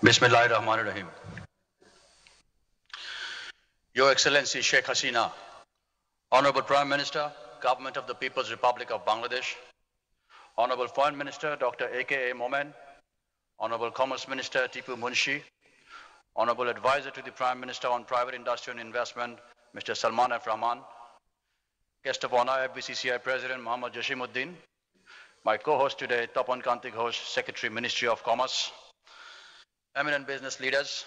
Bismillahirrahmanirrahim. Your Excellency Sheikh Hasina, Honorable Prime Minister, Government of the People's Republic of Bangladesh, Honorable Foreign Minister Dr. A.K.A. Momen, Honorable Commerce Minister Tipu Munshi, Honorable Advisor to the Prime Minister on Private Industry and Investment, Mr. Salman F. Rahman, Guest of Honor, FBCCI President Muhammad Jashimuddin, my co-host today, Tapan Kanti Ghosh, Secretary, Ministry of Commerce, eminent business leaders,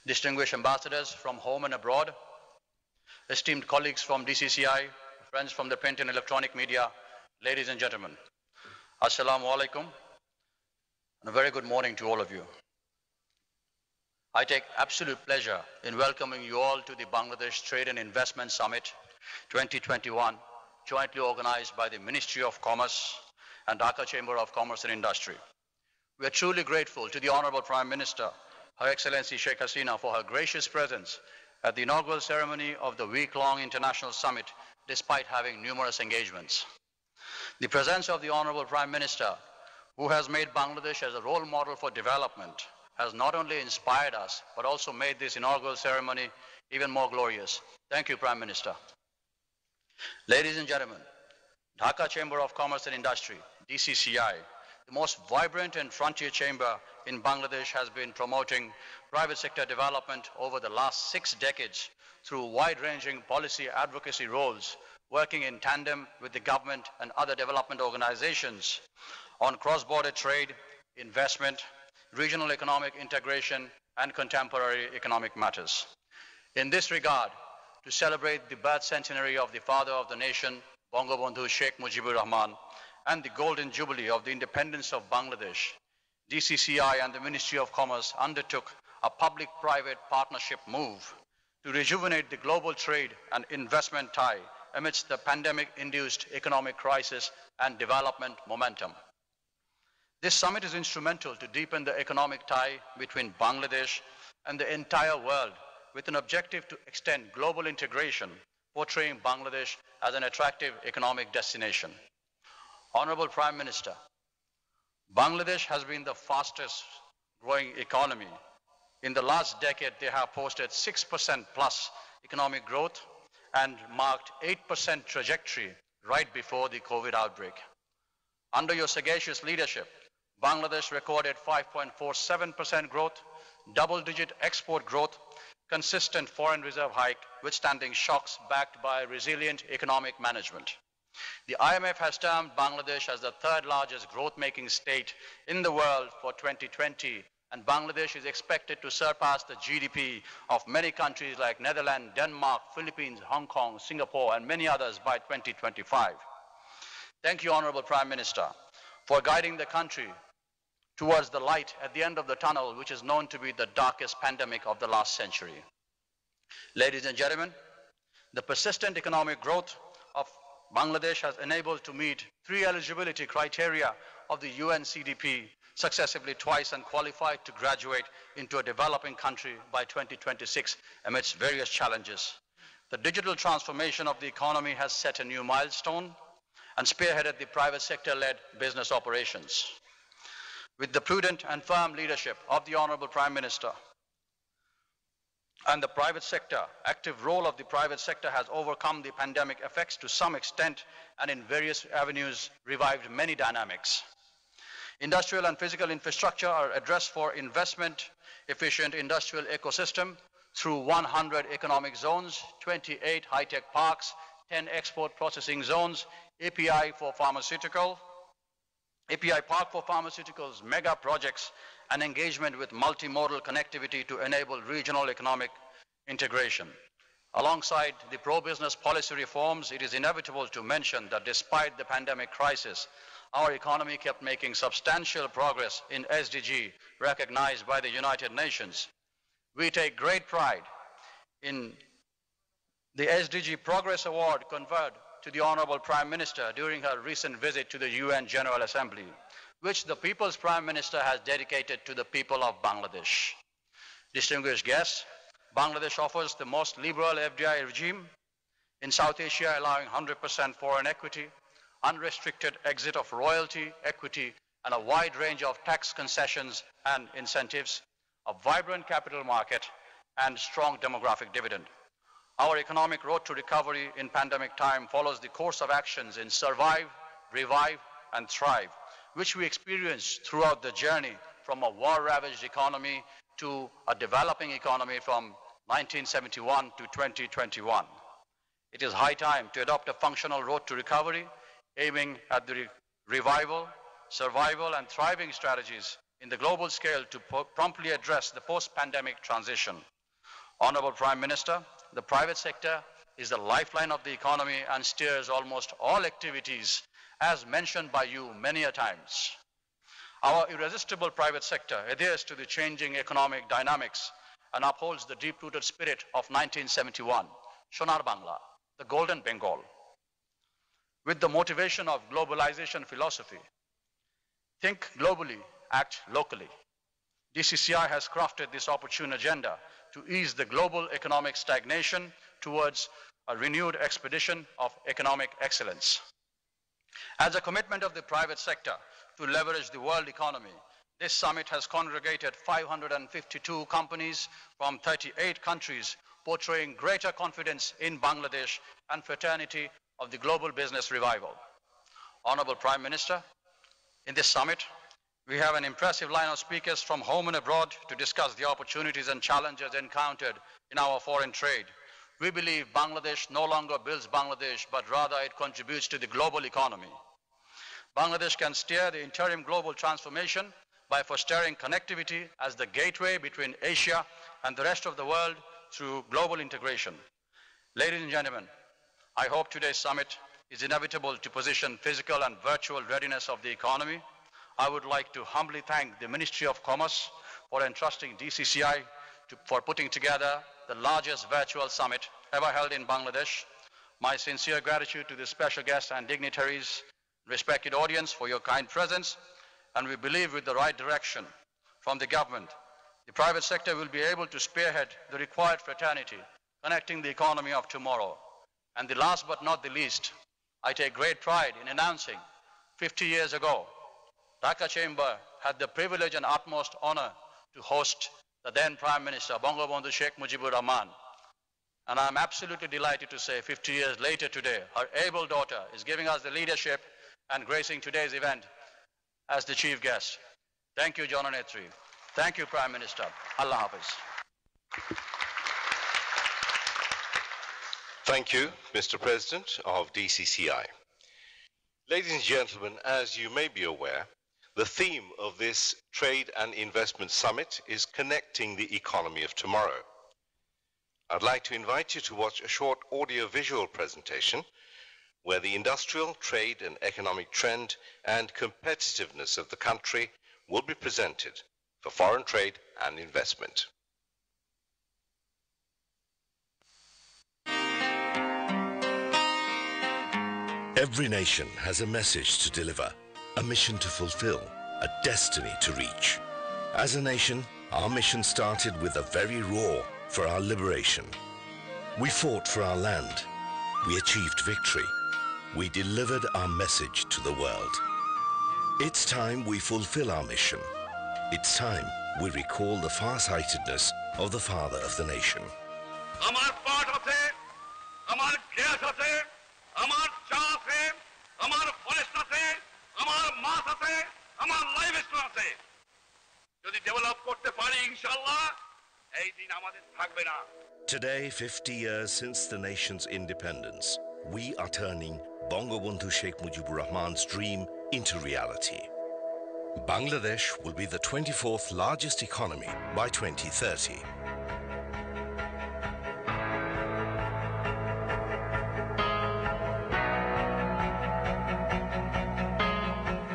distinguished ambassadors from home and abroad, esteemed colleagues from DCCI, friends from the print and electronic media, ladies and gentlemen, Assalamu alaikum, and a very good morning to all of you. I take absolute pleasure in welcoming you all to the Bangladesh Trade and Investment Summit 2021, jointly organized by the Ministry of Commerce and Dhaka Chamber of Commerce and Industry. We are truly grateful to the Honorable Prime Minister, Her Excellency Sheikh Hasina, for her gracious presence at the inaugural ceremony of the week-long international summit, despite having numerous engagements. The presence of the Honorable Prime Minister, who has made Bangladesh as a role model for development, has not only inspired us, but also made this inaugural ceremony even more glorious. Thank you, Prime Minister. Ladies and gentlemen, Dhaka Chamber of Commerce and Industry, DCCI, the most vibrant and frontier chamber in Bangladesh, has been promoting private sector development over the last 6 decades through wide-ranging policy advocacy roles, working in tandem with the government and other development organizations on cross-border trade, investment, regional economic integration, and contemporary economic matters. In this regard, to celebrate the birth centenary of the father of the nation, Bangabandhu Sheikh Mujibur Rahman, and the golden jubilee of the independence of Bangladesh, DCCI and the Ministry of Commerce undertook a public-private partnership move to rejuvenate the global trade and investment tie amidst the pandemic-induced economic crisis and development momentum. This summit is instrumental to deepen the economic tie between Bangladesh and the entire world, with an objective to extend global integration, portraying Bangladesh as an attractive economic destination. Honorable Prime Minister, Bangladesh has been the fastest growing economy. In the last decade, they have posted 6% plus economic growth and marked 8% trajectory right before the COVID outbreak. Under your sagacious leadership, Bangladesh recorded 5.47% growth, double-digit export growth, consistent foreign reserve hike, withstanding shocks backed by resilient economic management. The IMF has termed Bangladesh as the third largest growth-making state in the world for 2020, and Bangladesh is expected to surpass the GDP of many countries like Netherlands, Denmark, Philippines, Hong Kong, Singapore, and many others by 2025. Thank you, Honorable Prime Minister, for guiding the country towards the light at the end of the tunnel, which is known to be the darkest pandemic of the last century. Ladies and gentlemen, the persistent economic growth of Bangladesh has enabled to meet 3 eligibility criteria of the UN CDP successively twice and qualified to graduate into a developing country by 2026 amidst various challenges. The digital transformation of the economy has set a new milestone and spearheaded the private sector-led business operations. With the prudent and firm leadership of the Honorable Prime Minister, and the private sector, active role of the private sector has overcome the pandemic effects to some extent, and in various avenues revived many dynamics. Industrial and physical infrastructure are addressed for investment, efficient industrial ecosystem through 100 economic zones, 28 high-tech parks, 10 export processing zones, API Park for pharmaceuticals, mega projects, and engagement with multimodal connectivity to enable regional economic integration. Alongside the pro-business policy reforms, it is inevitable to mention that despite the pandemic crisis, our economy kept making substantial progress in SDG, recognized by the United Nations. We take great pride in the SDG Progress Award conferred to the Honorable Prime Minister during her recent visit to the UN General Assembly, which the People's Prime Minister has dedicated to the people of Bangladesh. Distinguished guests, Bangladesh offers the most liberal FDI regime in South Asia, allowing 100% foreign equity, unrestricted exit of royalty, equity, and a wide range of tax concessions and incentives, a vibrant capital market, and strong demographic dividend. Our economic road to recovery in pandemic time follows the course of actions in survive, revive, and thrive, which we experienced throughout the journey from a war-ravaged economy to a developing economy from 1971 to 2021. It is high time to adopt a functional road to recovery, aiming at the revival, survival, and thriving strategies in the global scale to promptly address the post-pandemic transition. Honorable Prime Minister, the private sector is the lifeline of the economy and steers almost all activities, as mentioned by you many a times. Our irresistible private sector adheres to the changing economic dynamics and upholds the deep-rooted spirit of 1971, Sonar Bangla, the Golden Bengal. With the motivation of globalization philosophy, think globally, act locally. DCCI has crafted this opportune agenda to ease the global economic stagnation towards a renewed expedition of economic excellence. As a commitment of the private sector to leverage the world economy, this summit has congregated 552 companies from 38 countries, portraying greater confidence in Bangladesh and fraternity of the global business revival. Honorable Prime Minister, in this summit, we have an impressive line of speakers from home and abroad to discuss the opportunities and challenges encountered in our foreign trade. We believe Bangladesh no longer builds Bangladesh, but rather it contributes to the global economy. Bangladesh can steer the interim global transformation by fostering connectivity as the gateway between Asia and the rest of the world through global integration. Ladies and gentlemen, I hope today's summit is inevitable to position physical and virtual readiness of the economy. I would like to humbly thank the Ministry of Commerce for entrusting DCCI for putting together the largest virtual summit ever held in Bangladesh. My sincere gratitude to the special guests and dignitaries, respected audience, for your kind presence, and we believe with the right direction from the government, the private sector will be able to spearhead the required fraternity, connecting the economy of tomorrow. And the last but not the least, I take great pride in announcing 50 years ago, Dhaka Chamber had the privilege and utmost honor to host the then Prime Minister, Bangabandhu Sheikh Mujibur Rahman. And I'm absolutely delighted to say 50 years later today, her able daughter is giving us the leadership and gracing today's event as the chief guest. Thank you, Jananetri. Thank you, Prime Minister. Allah Hafiz. Thank you, Mr. President of DCCI. Ladies and gentlemen, as you may be aware, the theme of this Trade and Investment Summit is Connecting the Economy of Tomorrow. I'd like to invite you to watch a short audio-visual presentation where the industrial, trade and economic trend and competitiveness of the country will be presented for foreign trade and investment. Every nation has a message to deliver, a mission to fulfill, a destiny to reach. As a nation, our mission started with a very roar for our liberation. We fought for our land. We achieved victory. We delivered our message to the world. It's time we fulfill our mission. It's time we recall the far-sightedness of the father of the nation. Amar part আছে, আমার gas আছে, আমার চা আছে, আমার forest আছে, আমার মাছ আছে, আমার লাইভস্টক আছে। যদি ডেভেলপ করতে পারি ইনশাআল্লাহ এই দিন আমাদের থাকবে না। Today, 50 years since the nation's independence, we are turning Bangabandhu Sheikh Mujibur Rahman's dream into reality. Bangladesh will be the 24th largest economy by 2030.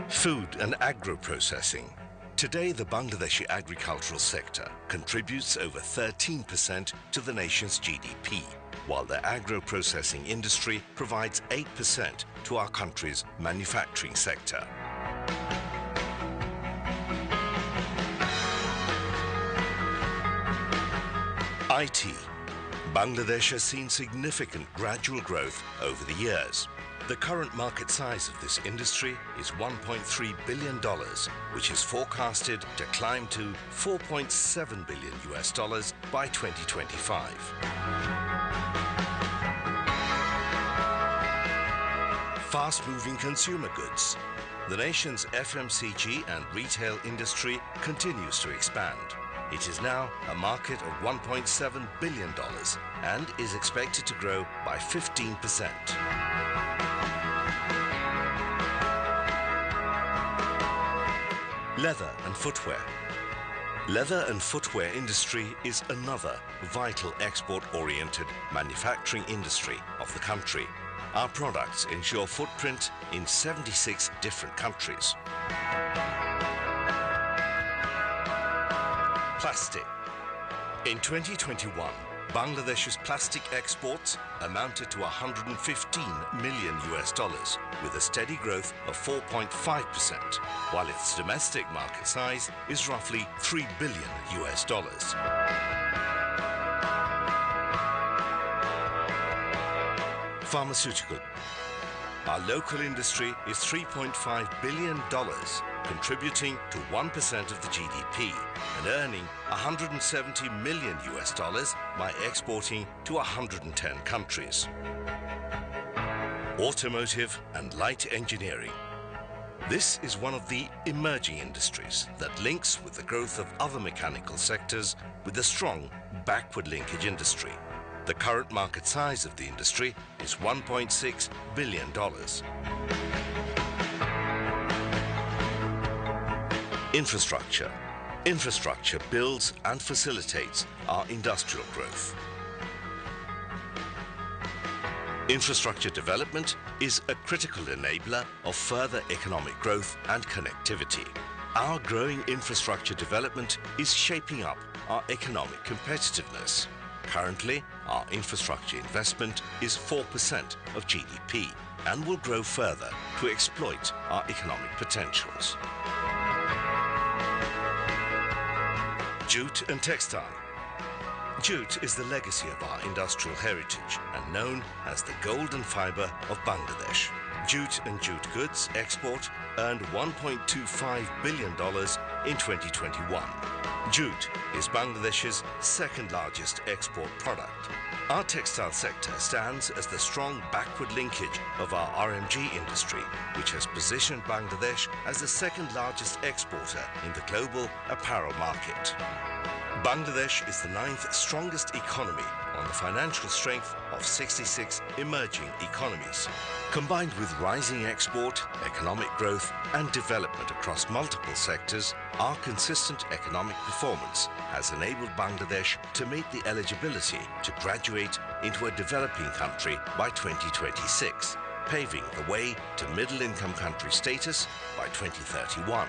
Food and agro-processing. Today, the Bangladeshi agricultural sector contributes over 13% to the nation's GDP, while the agro-processing industry provides 8% to our country's manufacturing sector. IT. Bangladesh has seen significant gradual growth over the years. The current market size of this industry is $1.3 billion, which is forecasted to climb to $4.7 billion by 2025. Fast-moving consumer goods. The nation's FMCG and retail industry continues to expand. It is now a market of $1.7 billion and is expected to grow by 15%. Leather and footwear. Leather and footwear industry is another vital export-oriented manufacturing industry of the country. Our products ensure footprint in 76 different countries. Plastic. In 2021, Bangladesh's plastic exports amounted to $115 million, with a steady growth of 4.5%, while its domestic market size is roughly $3 billion. Pharmaceutical. Our local industry is $3.5 billion, contributing to 1% of the GDP and earning $170 million by exporting to 110 countries. Automotive and light engineering. This is one of the emerging industries that links with the growth of other mechanical sectors with a strong backward linkage industry. The current market size of the industry is $1.6 billion. Infrastructure. Infrastructure builds and facilitates our industrial growth. Infrastructure development is a critical enabler of further economic growth and connectivity. Our growing infrastructure development is shaping up our economic competitiveness. Currently, our infrastructure investment is 4% of GDP and will grow further to exploit our economic potentials. Jute and textile. Jute is the legacy of our industrial heritage and known as the golden fiber of Bangladesh. Jute and jute goods export earned $1.25 billion in 2021. Jute is Bangladesh's second largest export product. Our textile sector stands as the strong backward linkage of our RMG industry, which has positioned Bangladesh as the second largest exporter in the global apparel market. Bangladesh is the 9th strongest economy on the financial strength of 66 emerging economies. Combined with rising export, economic growth and development across multiple sectors, our consistent economic performance has enabled Bangladesh to meet the eligibility to graduate into a developing country by 2026, paving the way to middle-income country status by 2031.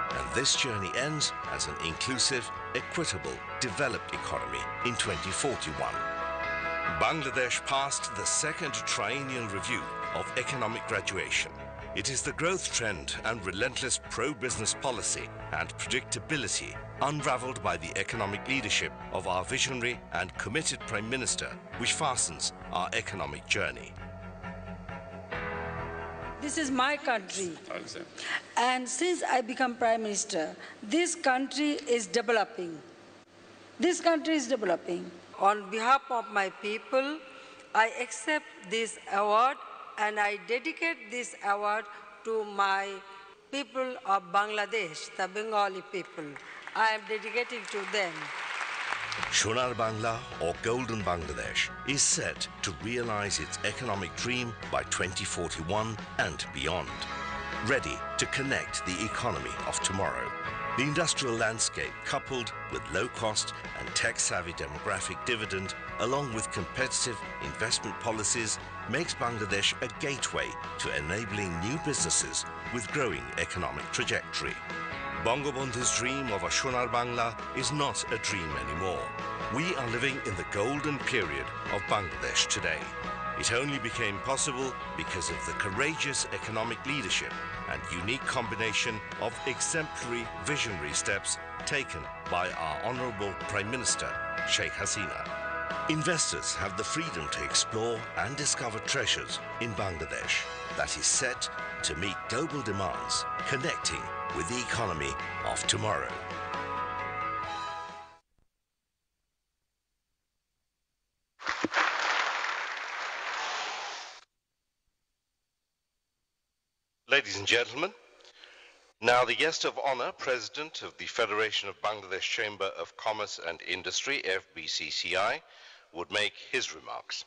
And this journey ends as an inclusive, equitable, developed economy in 2041. Bangladesh passed the second triennial review of economic graduation. It is the growth trend and relentless pro-business policy and predictability unraveled by the economic leadership of our visionary and committed Prime Minister which fastens our economic journey. This is my country. And since I become Prime Minister, this country is developing. This country is developing. On behalf of my people, I accept this award and I dedicate this award to my people of Bangladesh, the Bengali people. I am dedicating to them. Sonar Bangla, or Golden Bangladesh, is set to realize its economic dream by 2041 and beyond. Ready to connect the economy of tomorrow. The industrial landscape, coupled with low-cost and tech-savvy demographic dividend, along with competitive investment policies, makes Bangladesh a gateway to enabling new businesses with growing economic trajectory. Bangabandhu's dream of a Sonar Bangla is not a dream anymore. We are living in the golden period of Bangladesh today. It only became possible because of the courageous economic leadership and unique combination of exemplary visionary steps taken by our Honourable Prime Minister, Sheikh Hasina. Investors have the freedom to explore and discover treasures in Bangladesh that is set to meet global demands, connecting with the economy of tomorrow. Ladies and gentlemen, now the guest of honor, President of the Federation of Bangladesh Chamber of Commerce and Industry, FBCCI, would make his remarks.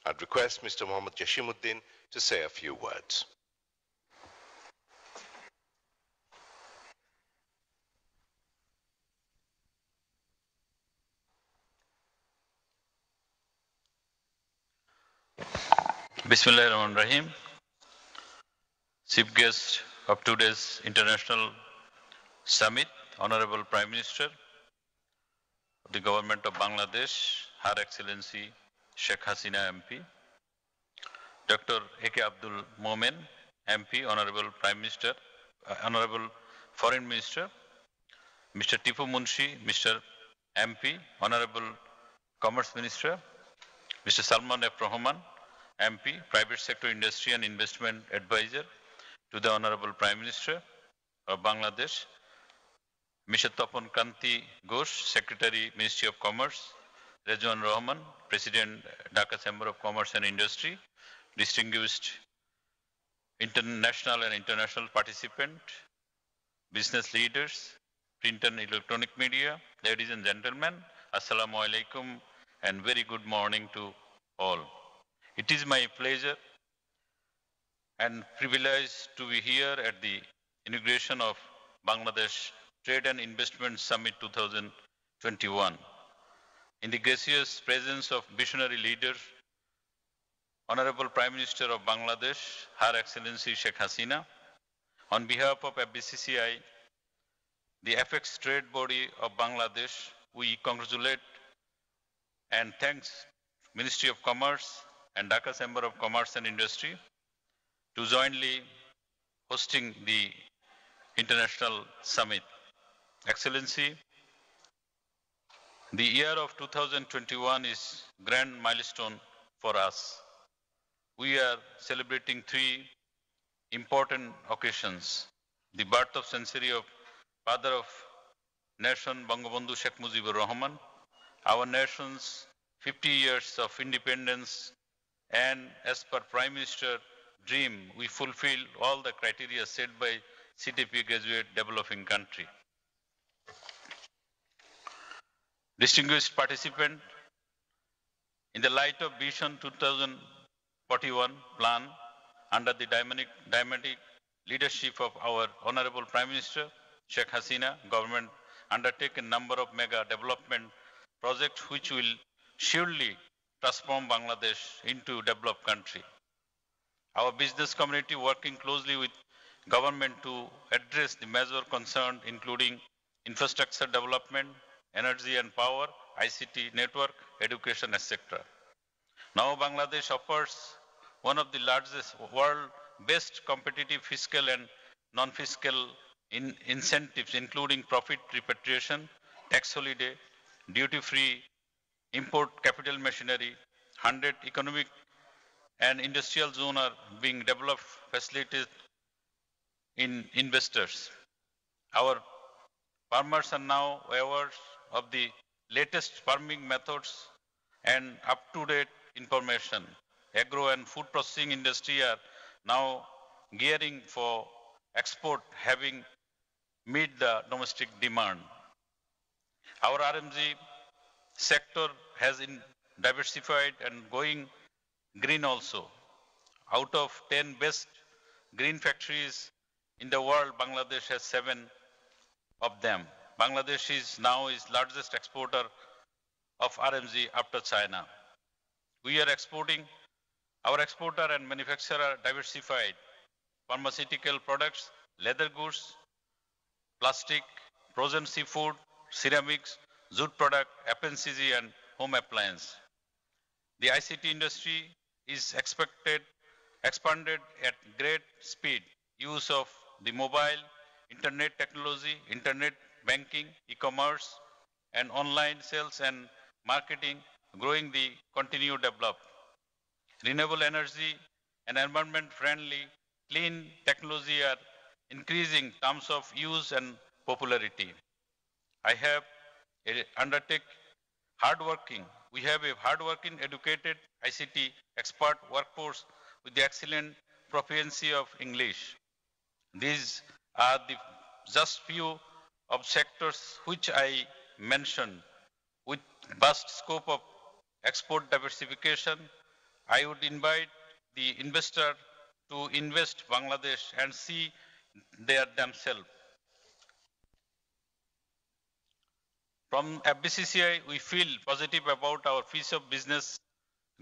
I'd request Mr. Mohammad Jashimuddin to say a few words. Bismillahirrahmanirrahim. Chief guest of today's International Summit, Honorable Prime Minister of the Government of Bangladesh, Her Excellency Sheikh Hasina MP, Dr. A.K. Abdul Momen MP, Honorable Prime Minister, Honorable Foreign Minister, Mr. Tipu Munshi, Mr. MP, Honorable Commerce Minister, Mr. Salman F. Rahman, MP, Private Sector Industry and Investment Advisor to the Honorable Prime Minister of Bangladesh, Mr. Tapan Kanti Ghosh, Secretary, Ministry of Commerce, Rezwan Rahman, President, Dhaka Chamber of Commerce and Industry, distinguished international and international participants, business leaders, print and electronic media, ladies and gentlemen, Assalamu alaikum and very good morning to all. It is my pleasure and privilege to be here at the inauguration of Bangladesh Trade and Investment Summit 2021. In the gracious presence of visionary leaders, Honorable Prime Minister of Bangladesh, Her Excellency Sheikh Hasina, on behalf of FBCCI, the apex trade body of Bangladesh, we congratulate and thanks Ministry of Commerce and Dhaka Chamber of Commerce and Industry to jointly hosting the International Summit. Excellency, the year of 2021 is grand milestone for us. We are celebrating three important occasions: the birth of century of father of nation Bangabandhu Sheikh Mujibur Rahman, our nation's 50 years of independence, and as per Prime Minister dream, we fulfill all the criteria set by CTP graduate developing country. Distinguished participant, in the light of Vision 2041 plan under the dynamic leadership of our Honorable Prime Minister Sheikh Hasina, government undertake a number of mega development projects which will surely transform Bangladesh into a developed country. Our business community working closely with government to address the major concerns including infrastructure development, energy and power, ICT network, education, etc. Now Bangladesh offers one of the largest world-based competitive fiscal and non-fiscal incentives including profit repatriation, tax holiday, duty-free, import capital machinery, 100 economic and industrial zones are being developed, facilitated in investors. Our farmers are now aware of the latest farming methods and up-to-date information. Agro and food processing industry are now gearing for export, having meet the domestic demand. Our RMG sector has diversified and going green also. Out of 10 best green factories in the world, Bangladesh has 7 of them. Bangladesh is now largest exporter of RMG after China. We are exporting, our exporter and manufacturer are diversified. Pharmaceutical products, leather goods, plastic, frozen seafood, ceramics, jute product, FMCG and home appliance. The ICT industry is expanded at great speed. Use of the mobile, internet technology, internet banking, e-commerce and online sales and marketing growing the continued develop. Renewable energy and environment-friendly, clean technology are increasing terms of use and popularity. We have a hardworking, educated ICT expert workforce with the excellent proficiency of English. These are the just few of sectors which I mentioned. With vast scope of export diversification, I would invite the investor to invest Bangladesh and see there themselves. From FBCCI, we feel positive about our future business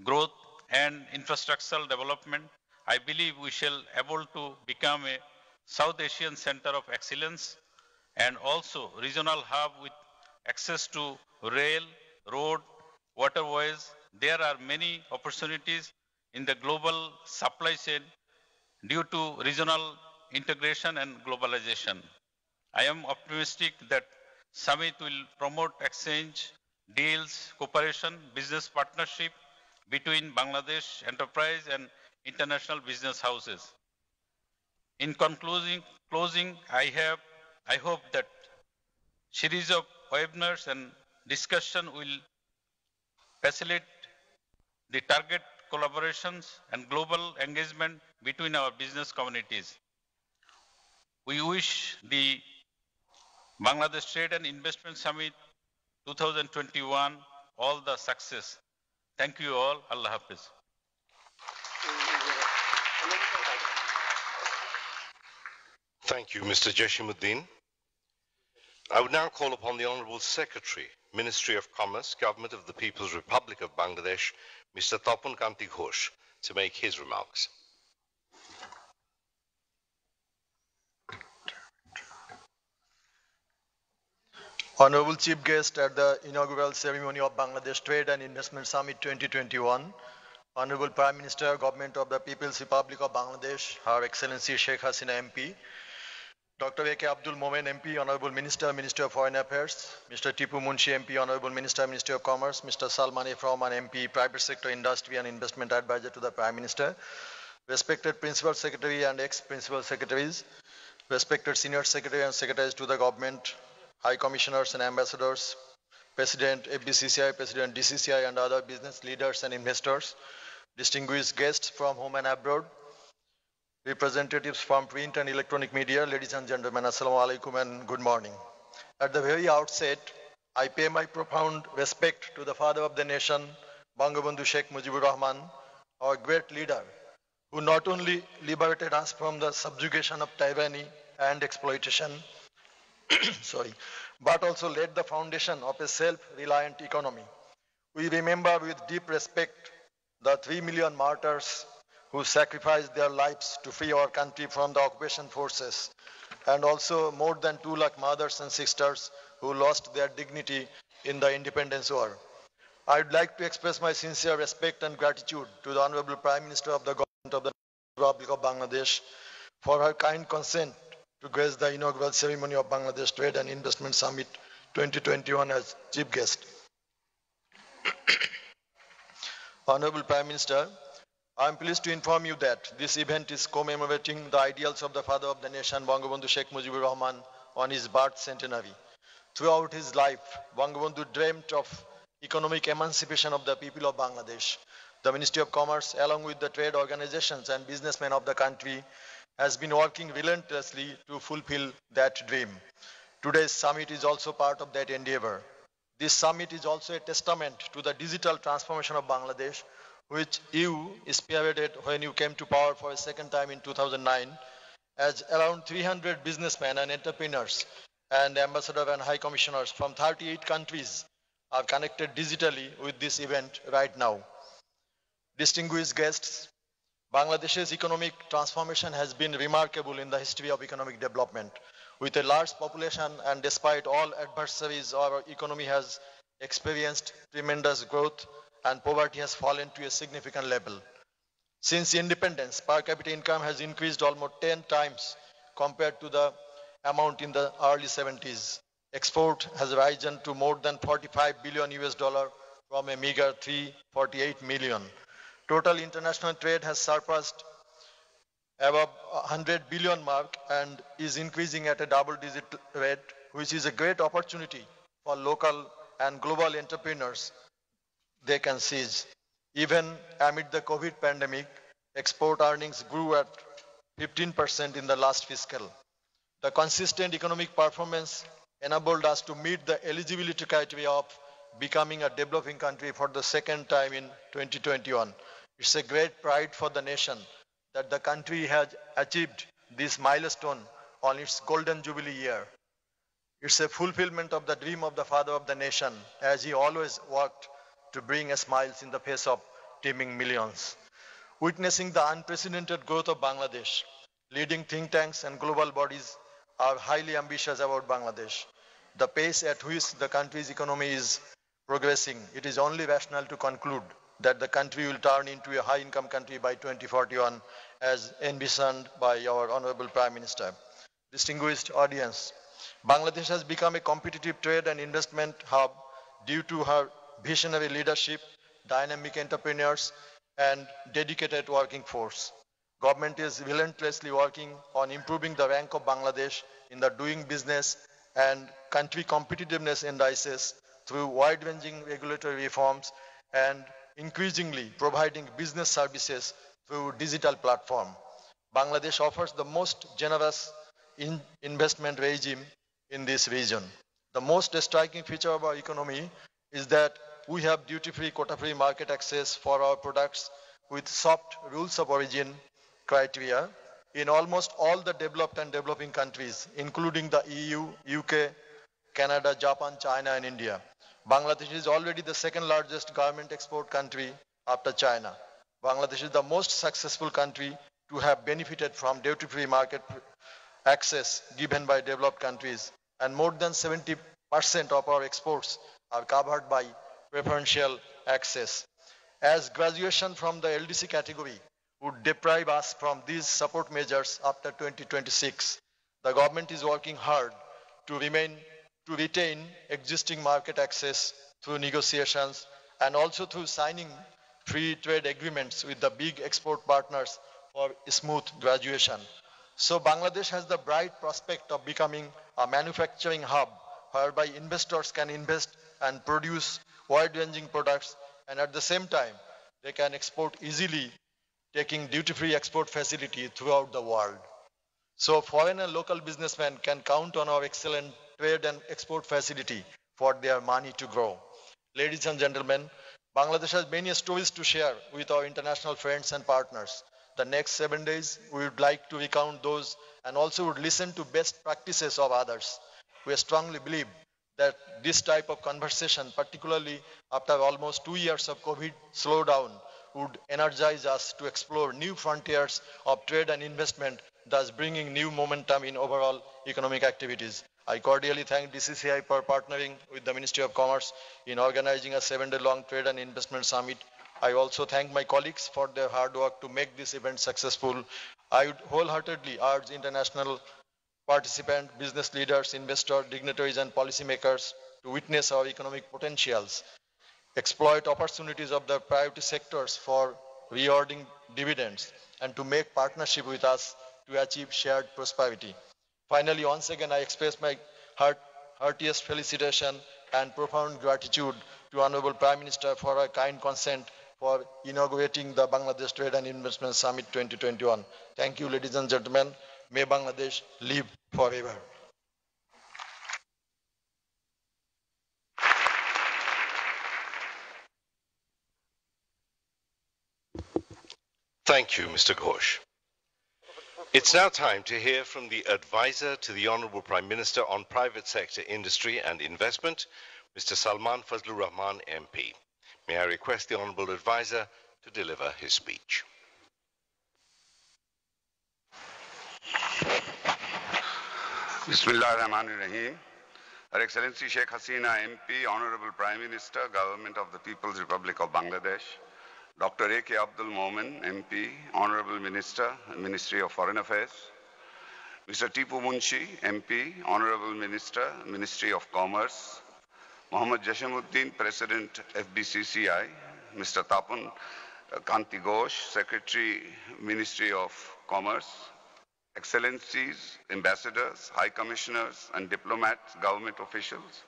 growth and infrastructural development. I believe we shall able to become a South Asian center of excellence and also regional hub with access to rail, road, waterways. There are many opportunities in the global supply chain due to regional integration and globalization. I am optimistic that summit will promote exchange, deals, cooperation, business partnership between Bangladesh enterprise and international business houses. In closing, I hope that series of webinars and discussion will facilitate the target collaborations and global engagement between our business communities. We wish the Bangladesh Trade and Investment Summit 2021 all the success. Thank you all. Allah Hafiz. Thank you, Mr. Jashimuddin. I would now call upon the Honourable Secretary, Ministry of Commerce, Government of the People's Republic of Bangladesh, Mr. Tapan Kanti Ghosh, to make his remarks. Honorable Chief Guest at the inaugural ceremony of Bangladesh Trade and Investment Summit 2021, Honorable Prime Minister, Government of the People's Republic of Bangladesh, Her Excellency Sheikh Hasina MP, Dr. A.K. Abdul Momen MP, Honorable Minister, Minister of Foreign Affairs, Mr. Tipu Munshi MP, Honorable Minister, Minister of Commerce, Mr. Salman F. Rahman MP, Private Sector Industry and Investment Advisor to the Prime Minister, respected Principal Secretary and ex-Principal Secretaries, respected Senior Secretary and Secretaries to the Government, High Commissioners and Ambassadors, President FBCCI, President DCCI and other business leaders and investors, distinguished guests from home and abroad, representatives from print and electronic media, ladies and gentlemen, Assalamu alaikum and good morning. At the very outset, I pay my profound respect to the father of the nation, Bangabandhu Sheikh Mujibur Rahman, our great leader, who not only liberated us from the subjugation of tyranny and exploitation, but also laid the foundation of a self-reliant economy. We remember with deep respect the 3 million martyrs who sacrificed their lives to free our country from the occupation forces, and also more than 2 lakh mothers and sisters who lost their dignity in the independence war. I would like to express my sincere respect and gratitude to the Honorable Prime Minister of the Government of the Republic of Bangladesh for her kind consent to grace the inaugural ceremony of Bangladesh Trade and Investment Summit 2021 as chief guest. Honorable Prime Minister, I am pleased to inform you that this event is commemorating the ideals of the father of the nation, Bangabandhu Sheikh Mujibur Rahman, on his birth centenary. Throughout his life, Bangabandhu dreamt of economic emancipation of the people of Bangladesh. The Ministry of Commerce, along with the trade organizations and businessmen of the country, has been working relentlessly to fulfill that dream. Today's summit is also part of that endeavor. This summit is also a testament to the digital transformation of Bangladesh, which you spearheaded when you came to power for a second time in 2009, as around 300 businessmen and entrepreneurs and ambassadors and high commissioners from 38 countries are connected digitally with this event right now. Distinguished guests, Bangladesh's economic transformation has been remarkable in the history of economic development. With a large population and despite all adversaries, our economy has experienced tremendous growth and poverty has fallen to a significant level. Since independence, per capita income has increased almost 10 times compared to the amount in the early 70s. Export has risen to more than $45 billion from a meager 348 million. Total international trade has surpassed above 100 billion mark and is increasing at a double-digit rate, which is a great opportunity for local and global entrepreneurs they can seize. Even amid the COVID pandemic, export earnings grew at 15% in the last fiscal. The consistent economic performance enabled us to meet the eligibility criteria of becoming a developing country for the second time in 2021. It's a great pride for the nation that the country has achieved this milestone on its golden jubilee year. It's a fulfillment of the dream of the father of the nation, as he always worked to bring a smiles in the face of teeming millions. Witnessing the unprecedented growth of Bangladesh, leading think tanks and global bodies are highly ambitious about Bangladesh. The pace at which the country's economy is progressing, it is only rational to conclude that the country will turn into a high-income country by 2041, as envisioned by our Honorable Prime Minister. Distinguished audience, Bangladesh has become a competitive trade and investment hub due to her visionary leadership, dynamic entrepreneurs, and dedicated working force. Government is relentlessly working on improving the rank of Bangladesh in the doing business and country competitiveness indices through wide-ranging regulatory reforms and increasingly providing business services through digital platform. Bangladesh offers the most generous investment regime in this region. The most striking feature of our economy is that we have duty-free, quota-free market access for our products with soft rules of origin criteria in almost all the developed and developing countries, including the EU, UK, Canada, Japan, China, and India. Bangladesh is already the second largest garment export country after China. Bangladesh is the most successful country to have benefited from duty-free market access given by developed countries, and more than 70% of our exports are covered by preferential access. As graduation from the LDC category would deprive us from these support measures after 2026, the government is working hard to retain existing market access through negotiations and also through signing free trade agreements with the big export partners for smooth graduation. So Bangladesh has the bright prospect of becoming a manufacturing hub whereby investors can invest and produce wide-ranging products, and at the same time, they can export easily, taking duty-free export facility throughout the world. So foreign and local businessmen can count on our excellent trade and export facility for their money to grow. Ladies and gentlemen, Bangladesh has many stories to share with our international friends and partners. The next 7 days, we would like to recount those and also would listen to best practices of others. We strongly believe that this type of conversation, particularly after almost 2 years of COVID slowdown, would energize us to explore new frontiers of trade and investment, thus bringing new momentum in overall economic activities. I cordially thank DCCI for partnering with the Ministry of Commerce in organizing a 7-day-long trade and investment summit. I also thank my colleagues for their hard work to make this event successful. I would wholeheartedly urge international participants, business leaders, investors, dignitaries, and policymakers to witness our economic potentials, exploit opportunities of the priority sectors for rewarding dividends, and to make partnership with us to achieve shared prosperity. Finally, once again, I express my heartiest felicitation and profound gratitude to Honorable Prime Minister for her kind consent for inaugurating the Bangladesh Trade and Investment Summit 2021. Thank you, ladies and gentlemen. May Bangladesh live forever. Thank you, Mr. Ghosh. It's now time to hear from the advisor to the Honorable Prime Minister on Private Sector Industry and Investment, Mr. Salman Fazlur Rahman, MP. May I request the Honorable Advisor to deliver his speech. Bismillah ar-Rahman ar-Rahim. Her Excellency Sheikh Hasina MP, Honorable Prime Minister, Government of the People's Republic of Bangladesh, Dr. A.K. Abdul Momen, MP, Honorable Minister, Ministry of Foreign Affairs, Mr. Tipu Munshi, MP, Honorable Minister, Ministry of Commerce, Mohammad Jashamuddin, President FBCCI, Mr. Tapan Kanti Ghosh, Secretary, Ministry of Commerce, Excellencies, Ambassadors, High Commissioners and diplomats, government officials,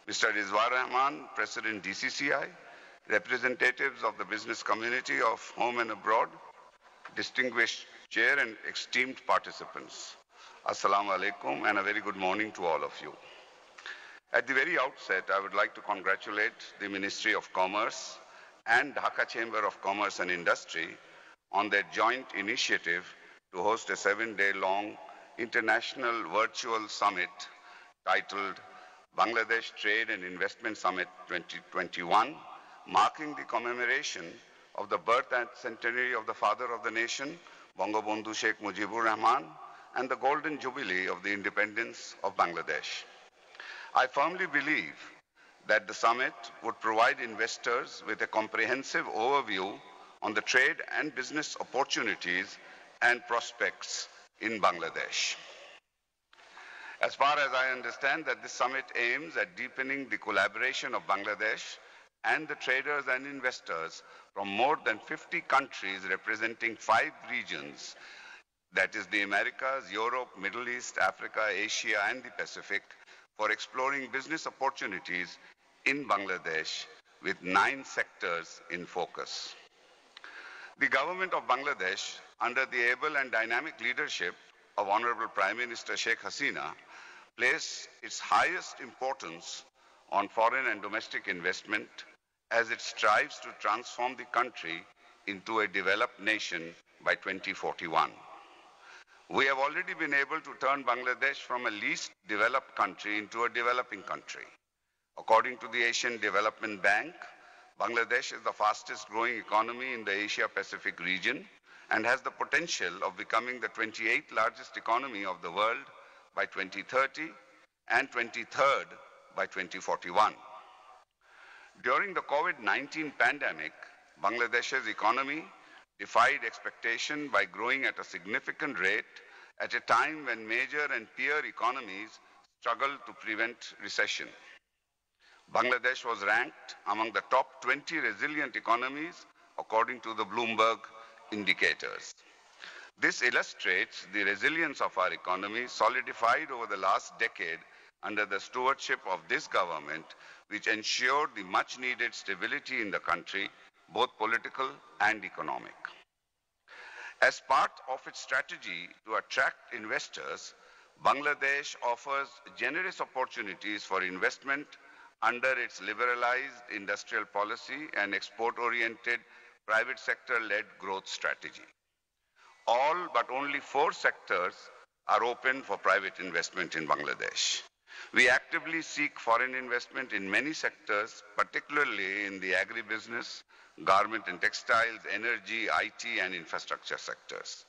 Mr. Rizwan Rahman, President DCCI, representatives of the business community of home and abroad, distinguished chair and esteemed participants. Assalamu alaikum and a very good morning to all of you. At the very outset, I would like to congratulate the Ministry of Commerce and Dhaka Chamber of Commerce and Industry on their joint initiative to host a 7-day-long international virtual summit titled Bangladesh Trade and Investment Summit 2021, marking the commemoration of the birth and centenary of the father of the nation, Bangabandhu Sheikh Mujibur Rahman, and the golden jubilee of the independence of Bangladesh. I firmly believe that the summit would provide investors with a comprehensive overview on the trade and business opportunities and prospects in Bangladesh. As far as I understand that this summit aims at deepening the collaboration of Bangladesh and the traders and investors from more than 50 countries representing 5 regions, that is the Americas, Europe, Middle East, Africa, Asia, and the Pacific, for exploring business opportunities in Bangladesh with 9 sectors in focus. The government of Bangladesh, under the able and dynamic leadership of Honorable Prime Minister Sheikh Hasina, place its highest importance on foreign and domestic investment as it strives to transform the country into a developed nation by 2041. We have already been able to turn Bangladesh from a least developed country into a developing country. According to the Asian Development Bank, Bangladesh is the fastest growing economy in the Asia-Pacific region and has the potential of becoming the 28th largest economy of the world by 2030 and 23rd by 2041. During the COVID-19 pandemic, Bangladesh's economy defied expectation by growing at a significant rate at a time when major and peer economies struggled to prevent recession. Bangladesh was ranked among the top 20 resilient economies according to the Bloomberg indicators. This illustrates the resilience of our economy solidified over the last decade under the stewardship of this government, which ensured the much needed stability in the country, both political and economic. As part of its strategy to attract investors, Bangladesh offers generous opportunities for investment under its liberalized industrial policy and export-oriented private sector-led growth strategy. All but only 4 sectors are open for private investment in Bangladesh. We actively seek foreign investment in many sectors, particularly in the agribusiness, garment and textiles, energy, IT, and infrastructure sectors.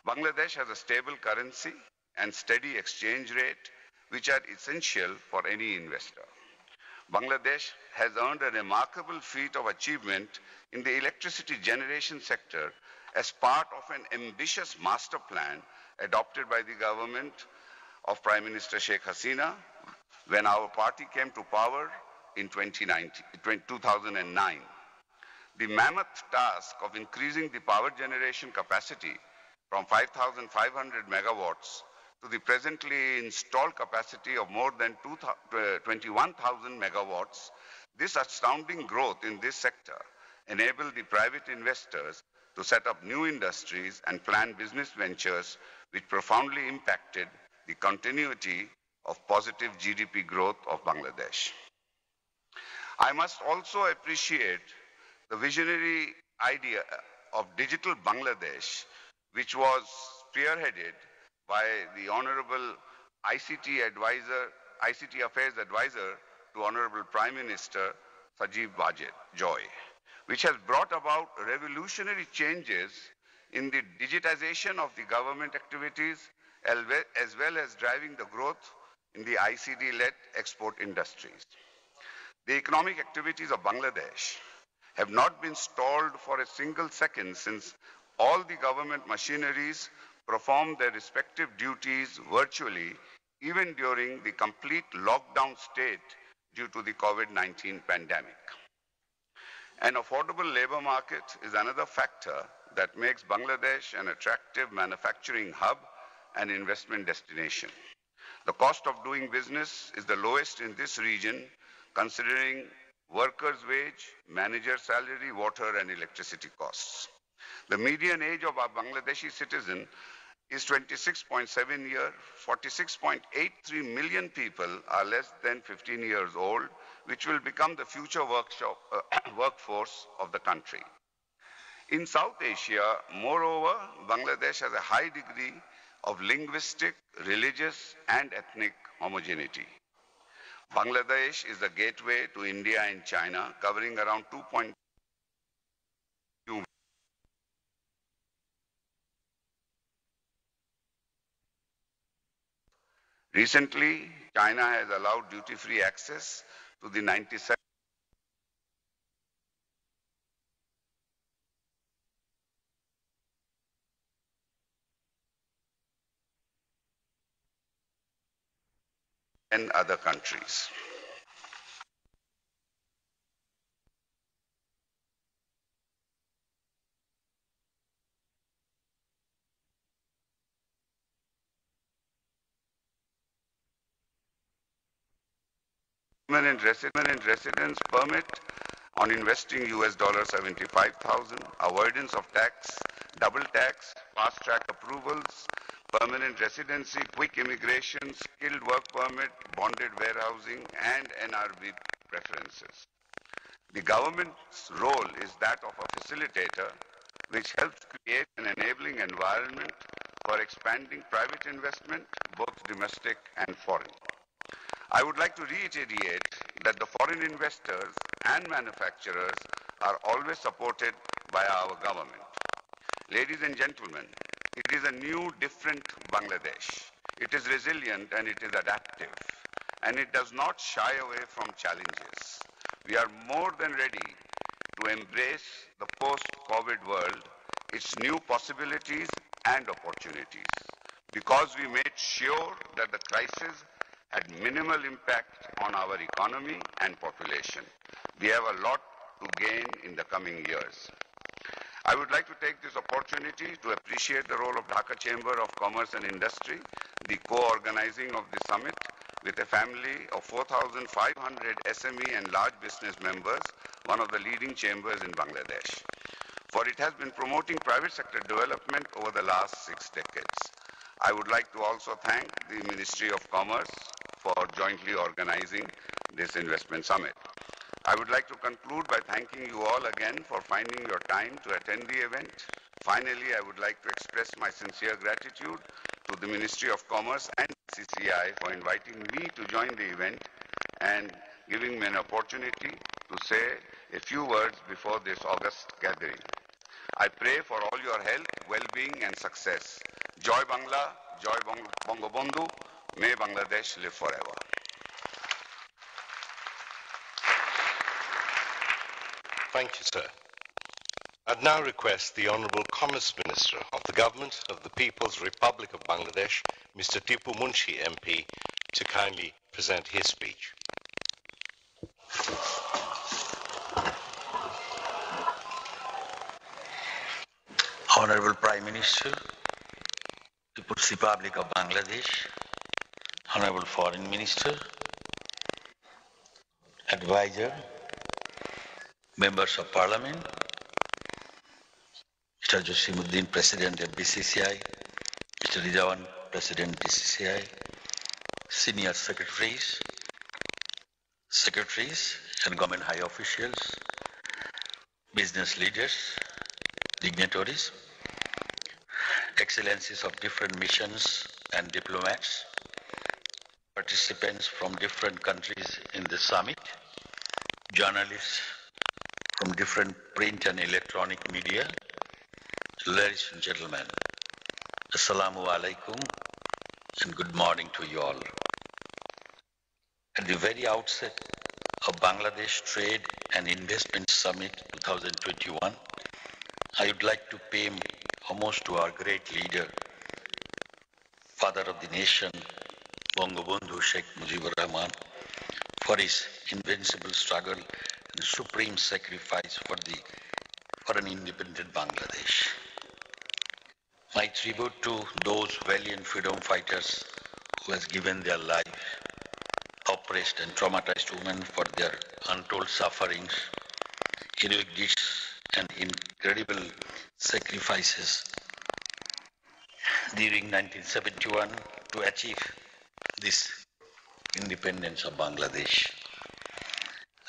Bangladesh has a stable currency and steady exchange rate, which are essential for any investor. Bangladesh has earned a remarkable feat of achievement in the electricity generation sector as part of an ambitious master plan adopted by the government of Prime Minister Sheikh Hasina when our party came to power in 2009. The mammoth task of increasing the power generation capacity from 5,500 megawatts to the presently installed capacity of more than 21,000 megawatts, this astounding growth in this sector enabled the private investors to set up new industries and plan business ventures which profoundly impacted the continuity of positive GDP growth of Bangladesh. I must also appreciate the visionary idea of Digital Bangladesh, which was spearheaded by the Honorable ICT Affairs Advisor to Honorable Prime Minister Sajid Joy, which has brought about revolutionary changes in the digitization of the government activities as well as driving the growth in the ICT-led export industries. The economic activities of Bangladesh have not been stalled for a single second since all the government machineries performed their respective duties virtually, even during the complete lockdown state due to the COVID-19 pandemic. An affordable labor market is another factor that makes Bangladesh an attractive manufacturing hub and investment destination. The cost of doing business is the lowest in this region, considering workers' wage, manager salary, water and electricity costs. The median age of our Bangladeshi citizen is 26.7 years. 46.83 million people are less than 15 years old, which will become the future workforce of the country. In South Asia, moreover, Bangladesh has a high degree of linguistic, religious, and ethnic homogeneity. Bangladesh is the gateway to India and China, covering around 2.2. Recently, China has allowed duty-free access to the 97 and other countries. Permanent residence permit on investing $75,000, avoidance of tax, double tax, fast-track approvals, permanent residency, quick immigration, skilled work permit, bonded warehousing, and NRB preferences. The government's role is that of a facilitator, which helps create an enabling environment for expanding private investment, both domestic and foreign. I would like to reiterate that the foreign investors and manufacturers are always supported by our government. Ladies and gentlemen, it is a new, different Bangladesh. It is resilient and it is adaptive, and it does not shy away from challenges. We are more than ready to embrace the post-COVID world, its new possibilities and opportunities, because we made sure that the crisis had minimal impact on our economy and population. We have a lot to gain in the coming years. I would like to take this opportunity to appreciate the role of Dhaka Chamber of Commerce and Industry, the co-organizing of the summit, with a family of 4,500 SME and large business members, one of the leading chambers in Bangladesh. For it has been promoting private sector development over the last 6 decades. I would like to also thank the Ministry of Commerce for jointly organizing this investment summit. I would like to conclude by thanking you all again for finding your time to attend the event. Finally, I would like to express my sincere gratitude to the Ministry of Commerce and CCI for inviting me to join the event and giving me an opportunity to say a few words before this August gathering. I pray for all your health, well-being and success. Joy Bangla, Joy Bangabandhu, may Bangladesh live forever. Thank you, sir. I'd now request the Honourable Commerce Minister of the Government of the People's Republic of Bangladesh, Mr. Tipu Munshi MP, to kindly present his speech. Honorable Prime Minister, People's Republic of Bangladesh, Honorable Foreign Minister, Advisor, Members of Parliament, Mr. Jasimuddin, President of BCCI, Mr. Rizawan, President BCCI, Senior Secretaries and Government High Officials, business leaders, dignitaries, excellencies of different missions and diplomats, participants from different countries in the summit, journalists from different print and electronic media, ladies and gentlemen, Assalamu alaikum and good morning to you all. At the very outset of Bangladesh Trade and Investment Summit 2021, I would like to pay homage to our great leader, father of the nation, Bangabandhu Sheikh Mujibur Rahman, for his invincible struggle and supreme sacrifice for an independent Bangladesh. My tribute to those valiant freedom fighters who has given their life, oppressed and traumatized women for their untold sufferings, heroic deeds and incredible sacrifices during 1971 to achieve this independence of Bangladesh.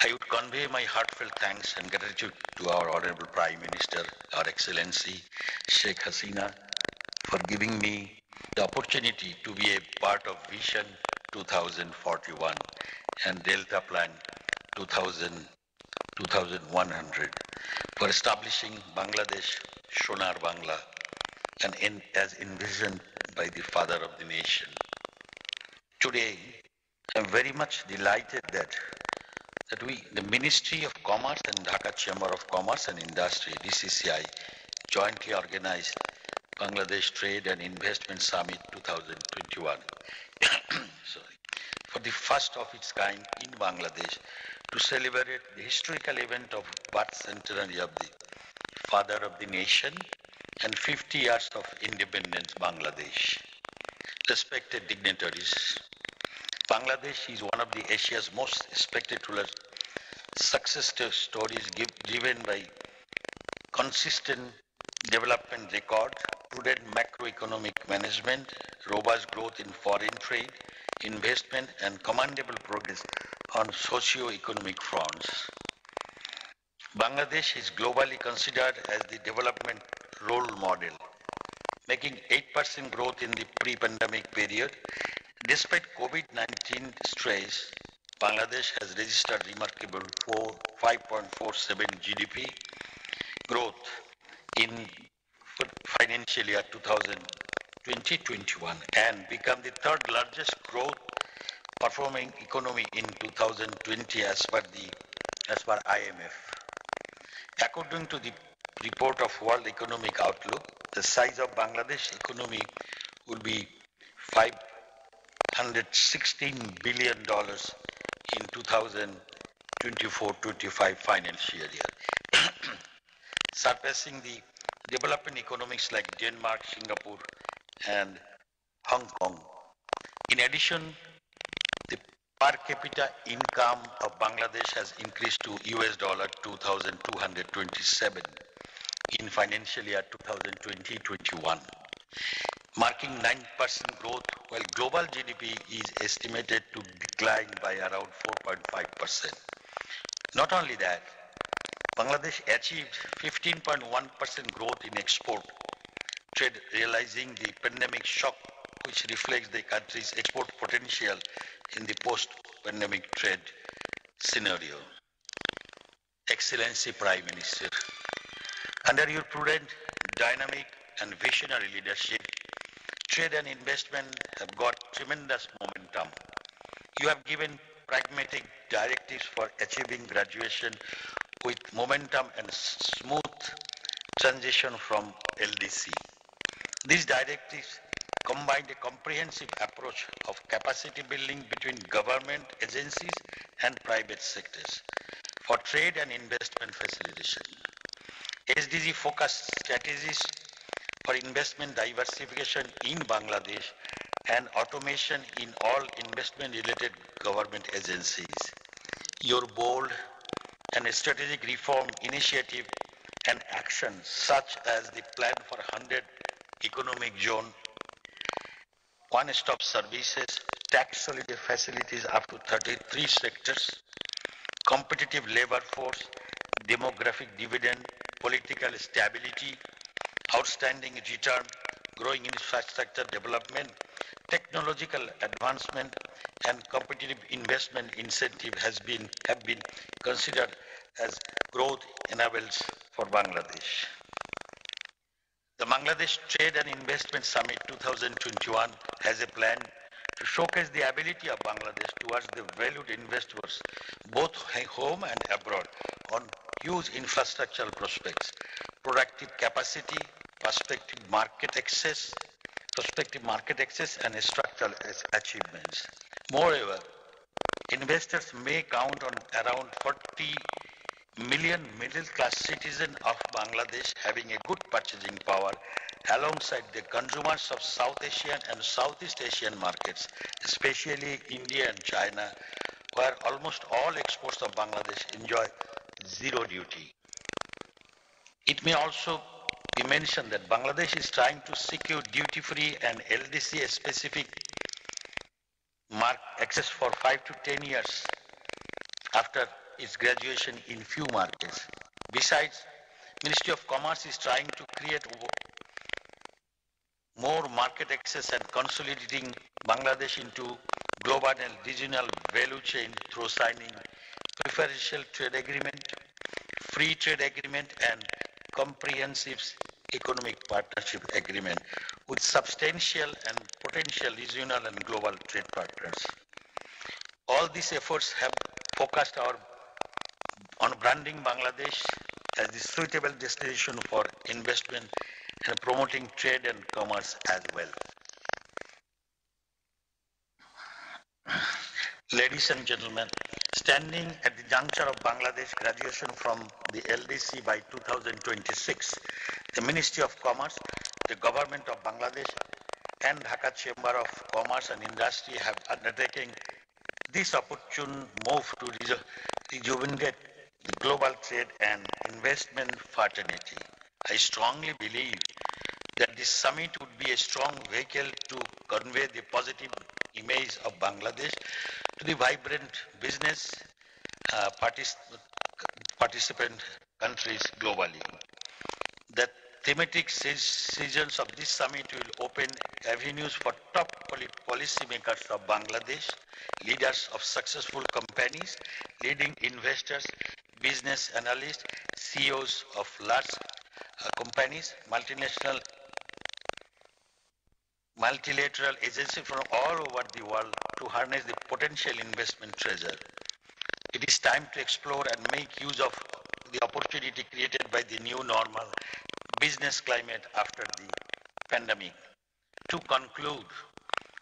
I would convey my heartfelt thanks and gratitude to our Honorable Prime Minister, Our Excellency Sheikh Hasina, for giving me the opportunity to be a part of Vision 2041 and Delta Plan 2100 for establishing Bangladesh Sonar Bangla and as envisioned by the Father of the Nation. Today, I'm very much delighted that the Ministry of Commerce and Dhaka Chamber of Commerce and Industry, DCCI, jointly organized Bangladesh Trade and Investment Summit 2021 for the first of its kind in Bangladesh to celebrate the historical event of birth centenary of the Father of the Nation and 50 years of independence Bangladesh. Respected dignitaries, Bangladesh is one of the Asia's most spectacular success stories driven by consistent development record, prudent macroeconomic management, robust growth in foreign trade, investment, and commendable progress on socio-economic fronts. Bangladesh is globally considered as the development role model, making 8% growth in the pre-pandemic period. Despite COVID-19 stress, Bangladesh has registered remarkable 5.47 GDP growth in financial year 2020-21 and become the third largest growth performing economy in 2020 as per IMF. According to the report of World Economic Outlook, the size of Bangladesh economy will be $516 billion in 2024-25 financial year, surpassing the developing economies like Denmark, Singapore, and Hong Kong. In addition, the per capita income of Bangladesh has increased to US $2,227 in financial year 2020-21, marking 9% growth, while global GDP is estimated to decline by around 4.5%. Not only that, Bangladesh achieved 15.1% growth in export trade, realizing the pandemic shock, which reflects the country's export potential in the post-pandemic trade scenario. Excellency Prime Minister, under your prudent, dynamic, and visionary leadership, trade and investment have got tremendous momentum. You have given pragmatic directives for achieving graduation with momentum and smooth transition from LDC. These directives combined a comprehensive approach of capacity building between government agencies and private sectors for trade and investment facilitation. SDG focused strategies for investment diversification in Bangladesh and automation in all investment-related government agencies. Your bold and strategic reform initiative and actions such as the plan for 100 economic zone, one-stop services, tax holiday facilities up to 33 sectors, competitive labor force, demographic dividend, political stability, outstanding return, growing infrastructure development, technological advancement, and competitive investment incentive have been considered as growth enablers for Bangladesh. The Bangladesh Trade and Investment Summit 2021 has a plan to showcase the ability of Bangladesh towards the valued investors, both home and abroad, on huge infrastructural prospects, productive capacity, prospective market access, and structural achievements. Moreover, Investors may count on around 40 million middle-class citizens of Bangladesh having a good purchasing power alongside the consumers of South Asian and Southeast Asian markets, especially India and China, where almost all exports of Bangladesh enjoy zero duty. It may also be mentioned that Bangladesh is trying to secure duty-free and LDC-specific access for 5 to 10 years after its graduation in few markets. Besides, Ministry of Commerce is trying to create more market access and consolidating Bangladesh into global and regional value chain through signing preferential trade agreement, free trade agreement, and comprehensive economic partnership agreement with substantial and potential regional and global trade partners. All these efforts have focused on branding Bangladesh as the suitable destination for investment and promoting trade and commerce as well. Ladies and gentlemen, standing at the juncture of Bangladesh graduation from the LDC by 2026, the Ministry of Commerce, the Government of Bangladesh, and Dhaka Chamber of Commerce and Industry have undertaken this opportune move to rejuvenate the global trade and investment fraternity. I strongly believe that this summit would be a strong vehicle to convey the positive image of Bangladesh to the vibrant business participant countries globally. The thematic sessions of this summit will open avenues for top policymakers of Bangladesh, leaders of successful companies, leading investors, business analysts, CEOs of large companies, multilateral agencies from all over the world to harness the potential investment treasure. It is time to explore and make use of the opportunity created by the new normal business climate after the pandemic. To conclude,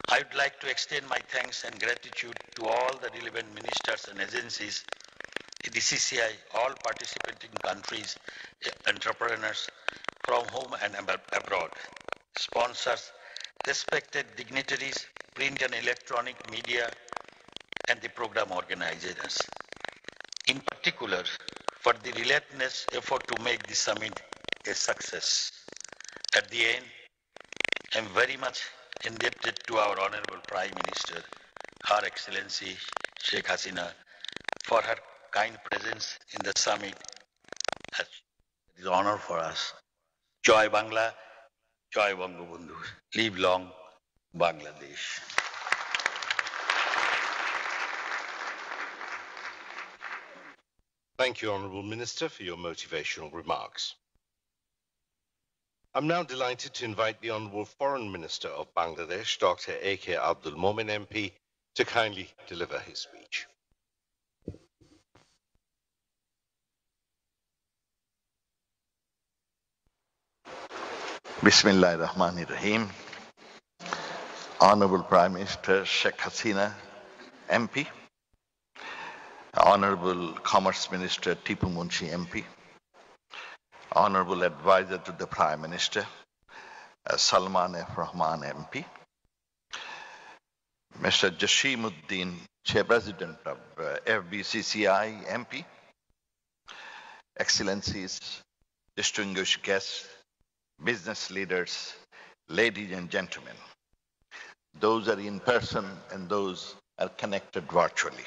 I would like to extend my thanks and gratitude to all the relevant ministers and agencies, the DCCI, all participating countries, entrepreneurs from home and abroad, sponsors, respected dignitaries, print and electronic media, and the program organizers. In particular, for the relentless effort to make the summit a success. At the end, I am very much indebted to our Honorable Prime Minister, Her Excellency Sheikh Hasina, for her kind presence in the summit. It is an honor for us. Joy Bangla, Joy Bangabandhu. Live long Bangladesh. Thank you, Honourable Minister, for your motivational remarks. I'm now delighted to invite the Honourable Foreign Minister of Bangladesh, Dr. A.K. Abdul Momen MP, to kindly deliver his speech. Bismillahir Rahmanir Rahim. Honorable Prime Minister Sheikh Hasina, MP, Honorable Commerce Minister Tipu Munshi, MP, Honorable Advisor to the Prime Minister Salman F. Rahman, MP, Mr. Jashimuddin, Chair President of FBCCI, MP, Excellencies, distinguished guests, business leaders, ladies and gentlemen, those are in person and those are connected virtually.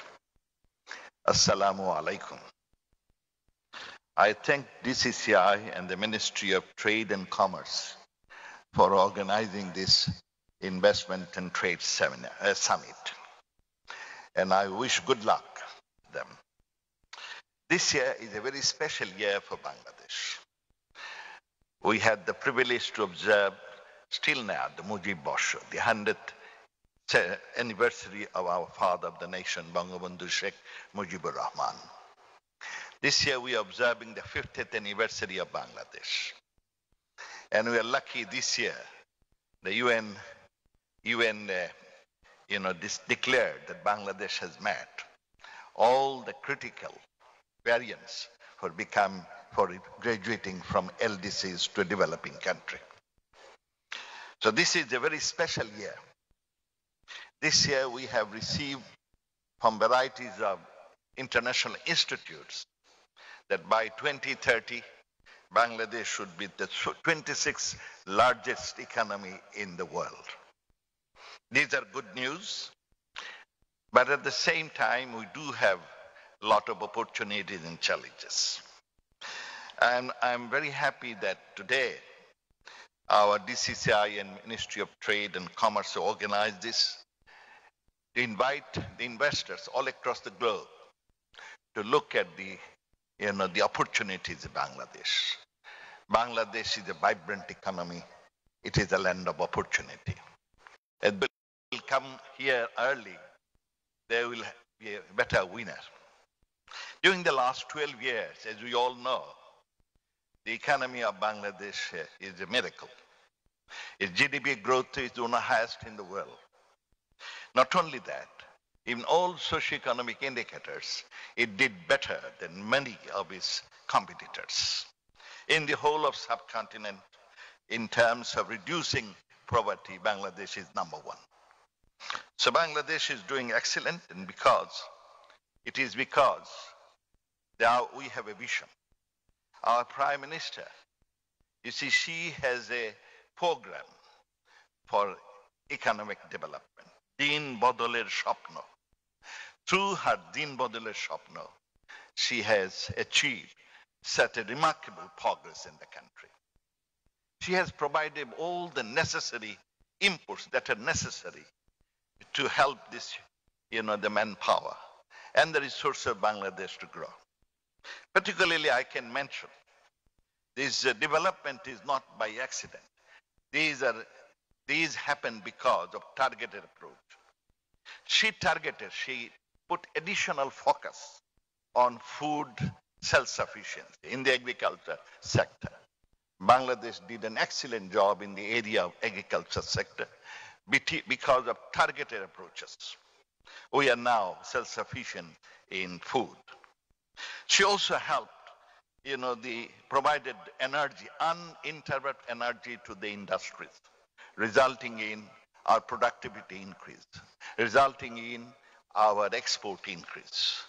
Assalamu alaikum. I thank DCCI and the Ministry of Trade and Commerce for organizing this investment and trade summit. And I wish good luck to them. This year is a very special year for Bangladesh. We had the privilege to observe still now the Mujib Borsho, the 100th anniversary of our father of the nation, Bangabandhu Sheikh Mujibur Rahman. This year we are observing the 50th anniversary of Bangladesh. And we are lucky this year, the UN declared that Bangladesh has met all the critical variants for graduating from LDCs to a developing country. So this is a very special year. This year we have received from varieties of international institutes that by 2030, Bangladesh should be the 26th largest economy in the world. These are good news, but at the same time, we do have a lot of opportunities and challenges. And I'm very happy that today our DCCI and Ministry of Trade and Commerce organized this to invite the investors all across the globe to look at the opportunities in Bangladesh. Bangladesh is a vibrant economy. It is a land of opportunity. As they will come here early, they will be a better winner. During the last 12 years, as we all know, the economy of Bangladesh is a miracle. Its GDP growth is one of the highest in the world. Not only that, in all socioeconomic indicators, it did better than many of its competitors. In the whole of subcontinent, in terms of reducing poverty, Bangladesh is number one. So Bangladesh is doing excellent, and because now we have a vision. Our Prime Minister, you see, she has a program for economic development. Din Bodoler Shapno. Through her Din Bodoler Shapno, she has achieved such a remarkable progress in the country. She has provided all the necessary inputs that are necessary to help this, the manpower and the resources of Bangladesh to grow. Particularly, I can mention this development is not by accident. These happen because of targeted approach. She put additional focus on food self-sufficiency in the agriculture sector. Bangladesh did an excellent job in the area of agriculture sector because of targeted approaches. We are now self-sufficient in food. She also helped, provided energy, uninterrupted energy to the industries, resulting in our productivity increase, resulting in our export increase,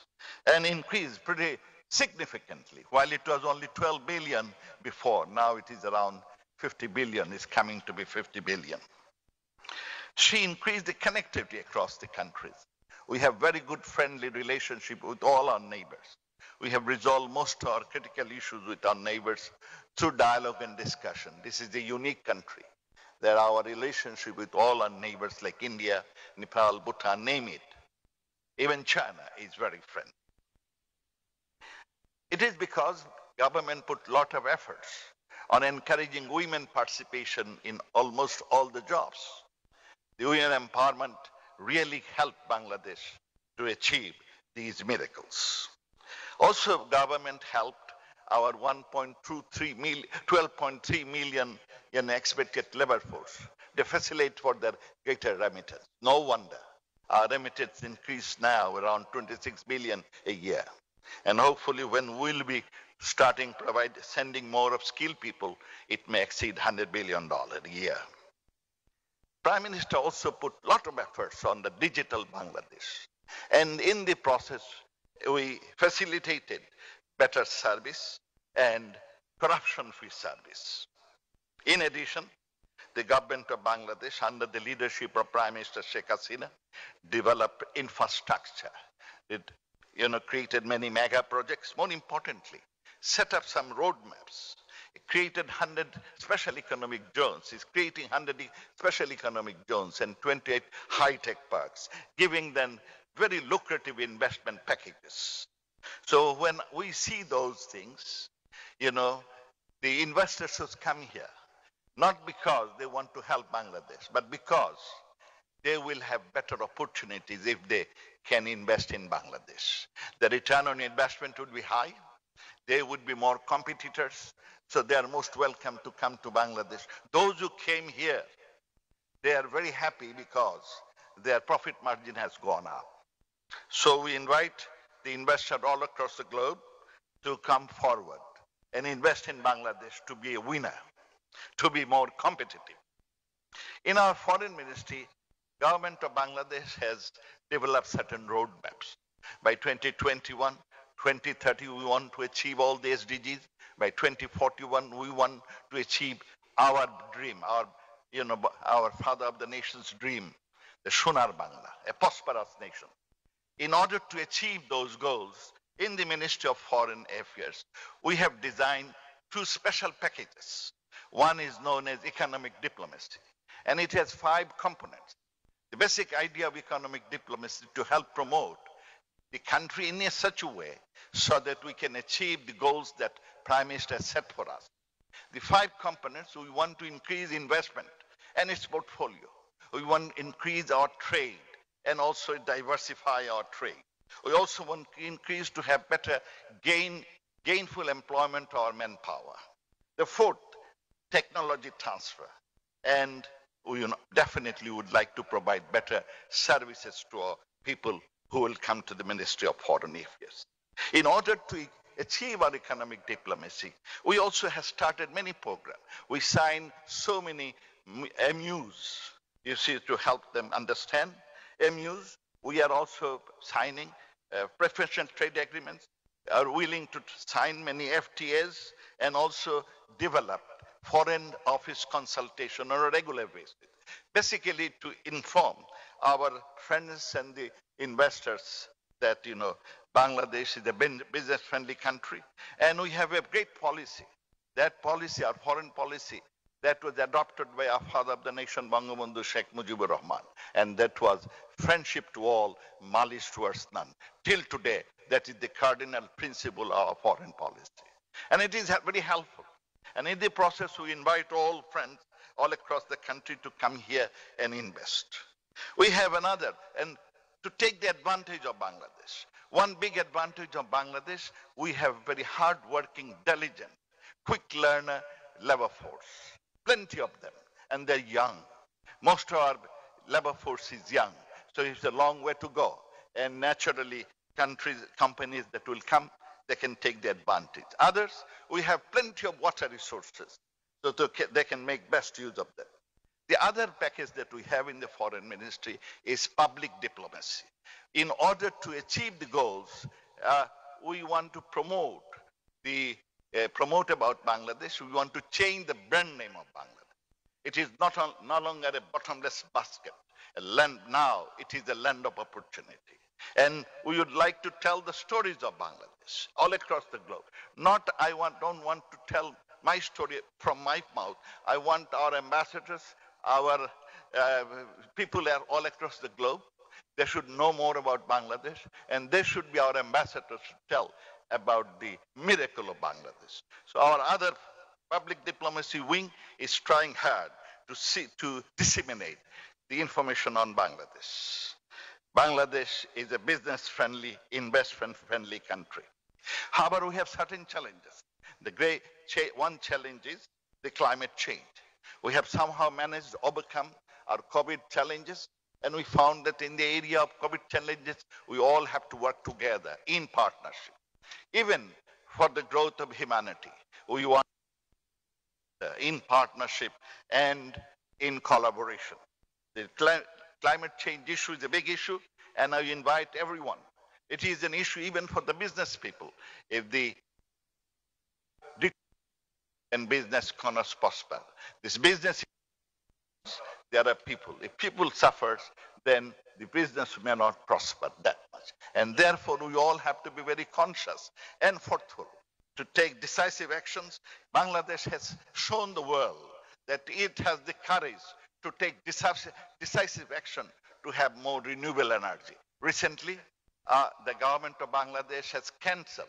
and increased pretty significantly. While it was only 12 billion before, now it is around 50 billion, is coming to be 50 billion. She increased the connectivity across the countries. We have very good friendly relationship with all our neighbors. We have resolved most of our critical issues with our neighbors through dialogue and discussion. This is a unique country. That our relationship with all our neighbors like India, Nepal, Bhutan, name it, even China is very friendly. It is because government put a lot of efforts on encouraging women participation in almost all the jobs. The women empowerment really helped Bangladesh to achieve these miracles. Also, government helped our 12.3 million expected labor force. They facilitate for their greater remittance. No wonder our remittance increased now around 26 billion a year. And hopefully when we'll be sending more of skilled people, it may exceed $100 billion a year. Prime Minister also put a lot of efforts on the digital Bangladesh. And in the process, we facilitated better service and corruption-free service. In addition, the government of Bangladesh, under the leadership of Prime Minister Sheikh Hasina, developed infrastructure. It created many mega projects. More importantly, set up some roadmaps. It created 100 special economic zones. It's creating 100 special economic zones and 28 high-tech parks, giving them very lucrative investment packages. So when we see those things, the investors should come here, not because they want to help Bangladesh, but because they will have better opportunities if they can invest in Bangladesh. The return on investment would be high. They would be more competitors. So they are most welcome to come to Bangladesh. Those who came here, they are very happy because their profit margin has gone up. So we invite the investors all across the globe to come forward and invest in Bangladesh to be a winner, to be more competitive. In our foreign ministry, government of Bangladesh has developed certain roadmaps. By 2021, 2030, we want to achieve all the SDGs. By 2041, we want to achieve our dream, our father of the nation's dream, the Sonar Bangla, a prosperous nation. In order to achieve those goals, in the Ministry of Foreign Affairs, we have designed two special packages. One is known as economic diplomacy, and it has 5 components. The basic idea of economic diplomacy is to help promote the country in such a way so that we can achieve the goals that Prime Minister has set for us. The 5 components: we want to increase investment and its portfolio. We want to increase our trade and also diversify our trade. We also want to increase to have better gainful employment of our manpower. The 4th, technology transfer. And we definitely would like to provide better services to our people who will come to the Ministry of Foreign Affairs. In order to achieve our economic diplomacy, we also have started many programs. We signed so many MUs, to help them understand MUs. We are also signing preferential trade agreements, are willing to sign many FTAs, and also develop foreign office consultation on a regular basis, basically to inform our friends and the investors that Bangladesh is a business-friendly country, and we have a great policy. That policy, our foreign policy, that was adopted by our father of the nation, Bangabandhu Sheikh Mujibur Rahman, and that was friendship to all, malice towards none. Till today, that is the cardinal principle of our foreign policy, and it is very helpful. And in the process, we invite all friends all across the country to come here and invest. We have another, and to take the advantage of Bangladesh. One big advantage of Bangladesh, we have very hard-working, diligent, quick learner labor force. Plenty of them, and they're young. Most of our labor force is young, so it's a long way to go. And naturally, companies that will come, they can take the advantage. Others, we have plenty of water resources, so they can make best use of them. The other package that we have in the foreign ministry is public diplomacy. In order to achieve the goals, we want to promote about Bangladesh. We want to change the brand name of Bangladesh. It is no longer a bottomless basket. Now it is a land of opportunity. And we would like to tell the stories of Bangladesh all across the globe. Don't want to tell my story from my mouth. I want our ambassadors, our people are all across the globe. They should know more about Bangladesh, and they should be our ambassadors to tell about the miracle of Bangladesh. So our other public diplomacy wing is trying hard to disseminate the information on Bangladesh. Bangladesh is a business-friendly, investment-friendly country. However, we have certain challenges. The one challenge is the climate change. We have somehow managed to overcome our COVID challenges, and we found that in the area of COVID challenges, we all have to work together in partnership. Even for the growth of humanity, we want in partnership and in collaboration. The climate change issue is a big issue, and I invite everyone. It is an issue even for the business people. If the and business cannot prosper, this business, there are people. If people suffer, then the business may not prosper that much. And therefore, we all have to be very conscious and thoughtful to take decisive actions. Bangladesh has shown the world that it has the courage to take decisive action to have more renewable energy. Recently, the government of Bangladesh has cancelled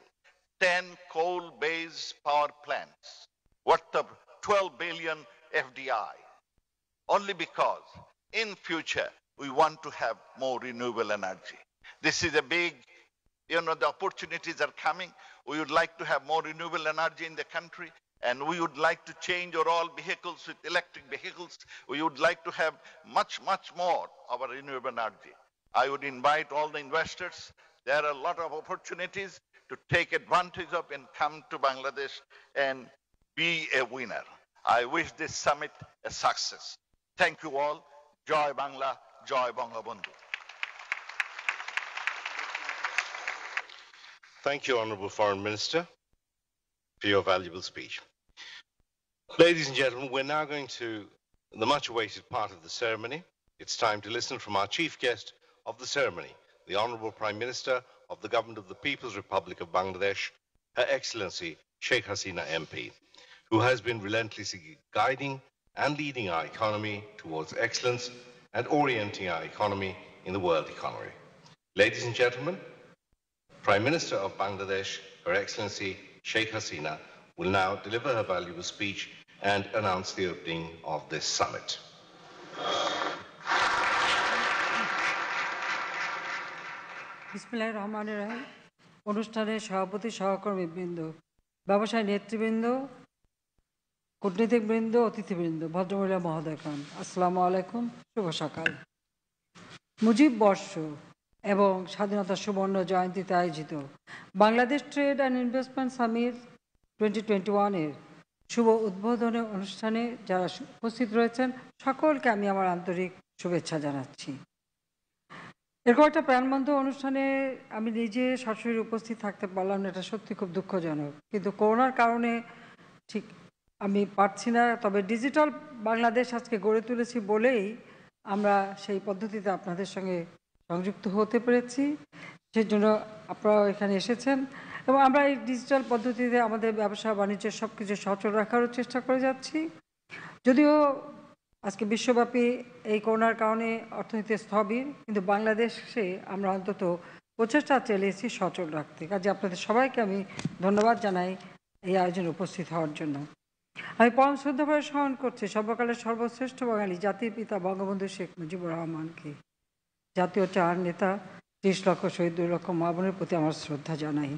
10 coal-based power plants worth of 12 billion FDI, only because in future we want to have more renewable energy. This is a big, the opportunities are coming. We would like to have more renewable energy in the country, And we would like to change all vehicles with electric vehicles. We would like to have much, much more of our renewable energy. I would invite all the investors. There are a lot of opportunities to take advantage of and come to Bangladesh and be a winner. I wish this summit a success. Thank you all. Joy Bangla, Joy Bangabandhu. Thank you, Honourable Foreign Minister, for your valuable speech. Ladies and gentlemen, we're now going to the much-awaited part of the ceremony. It's time to listen from our chief guest of the ceremony, the Honourable Prime Minister of the Government of the People's Republic of Bangladesh, Her Excellency Sheikh Hasina MP, who has been relentlessly guiding and leading our economy towards excellence and orienting our economy in the world economy. Ladies and gentlemen, Prime Minister of Bangladesh, Her Excellency Sheikh Hasina, will now deliver her valuable speech and announce the opening of this summit. বিসমিল্লাহির রহমানির রহিম। অনুষ্ঠানের সভাপতি, সহকর্মীবৃন্দ, ব্যবসায়ী নেতৃবৃন্দ, কূটনীতিকবৃন্দ, অতিথিবৃন্দ, ভদ্রমহিলা মহোদয়গণ, আসসালামু আলাইকুম, শুভ সকাল। মুজিব বর্ষ এবং স্বাধীনতার সুবর্ণ জয়ন্তীতে আয়োজিত Bangladesh trade and investment summit 2021-এর শুভ উদ্বোধনী অনুষ্ঠানে যারা উপস্থিত রয়েছেন সকলকে আমি আমার আন্তরিক শুভেচ্ছা জানাচ্ছি। এরকম একটা প্রাণবন্ত অনুষ্ঠানে আমি নিজে সরাসরি উপস্থিত থাকতে পারলাম না, এটা সত্যি খুব দুঃখজনক। কিন্তু করোনার কারণে ঠিক আমি পারছি না, তবে ডিজিটাল বাংলাদেশ আজকে গড়ে তুলেছি বলেই আমরা সেই পদ্ধতিতে আপনাদের সঙ্গে সংযুক্ত হতে পেরেছি, সেজন্য আপনারাও এখানে এসেছেন এবং আমরা এই ডিজিটাল পদ্ধতিতে আমাদের ব্যবসা বাণিজ্যের সব কিছু সচল রাখারও চেষ্টা করে যাচ্ছি। যদিও আজকে বিশ্বব্যাপী এই করোনার কারণে অর্থনীতি স্থবির, কিন্তু বাংলাদেশে আমরা অন্তত প্রচেষ্টা চালিয়েছি সচল রাখতে। কাজে আপনাদের সবাইকে আমি ধন্যবাদ জানাই এই আয়োজনে উপস্থিত হওয়ার জন্য। আমি পরম শ্রদ্ধাভরে স্মরণ করছি সর্বকালের সর্বশ্রেষ্ঠ বাঙালি জাতির পিতা বঙ্গবন্ধু শেখ মুজিবুর রহমানকে, জাতীয় চার নেতা, 30 লক্ষ শহীদ, 2 লক্ষ মা বোনের প্রতি আমার শ্রদ্ধা জানাই।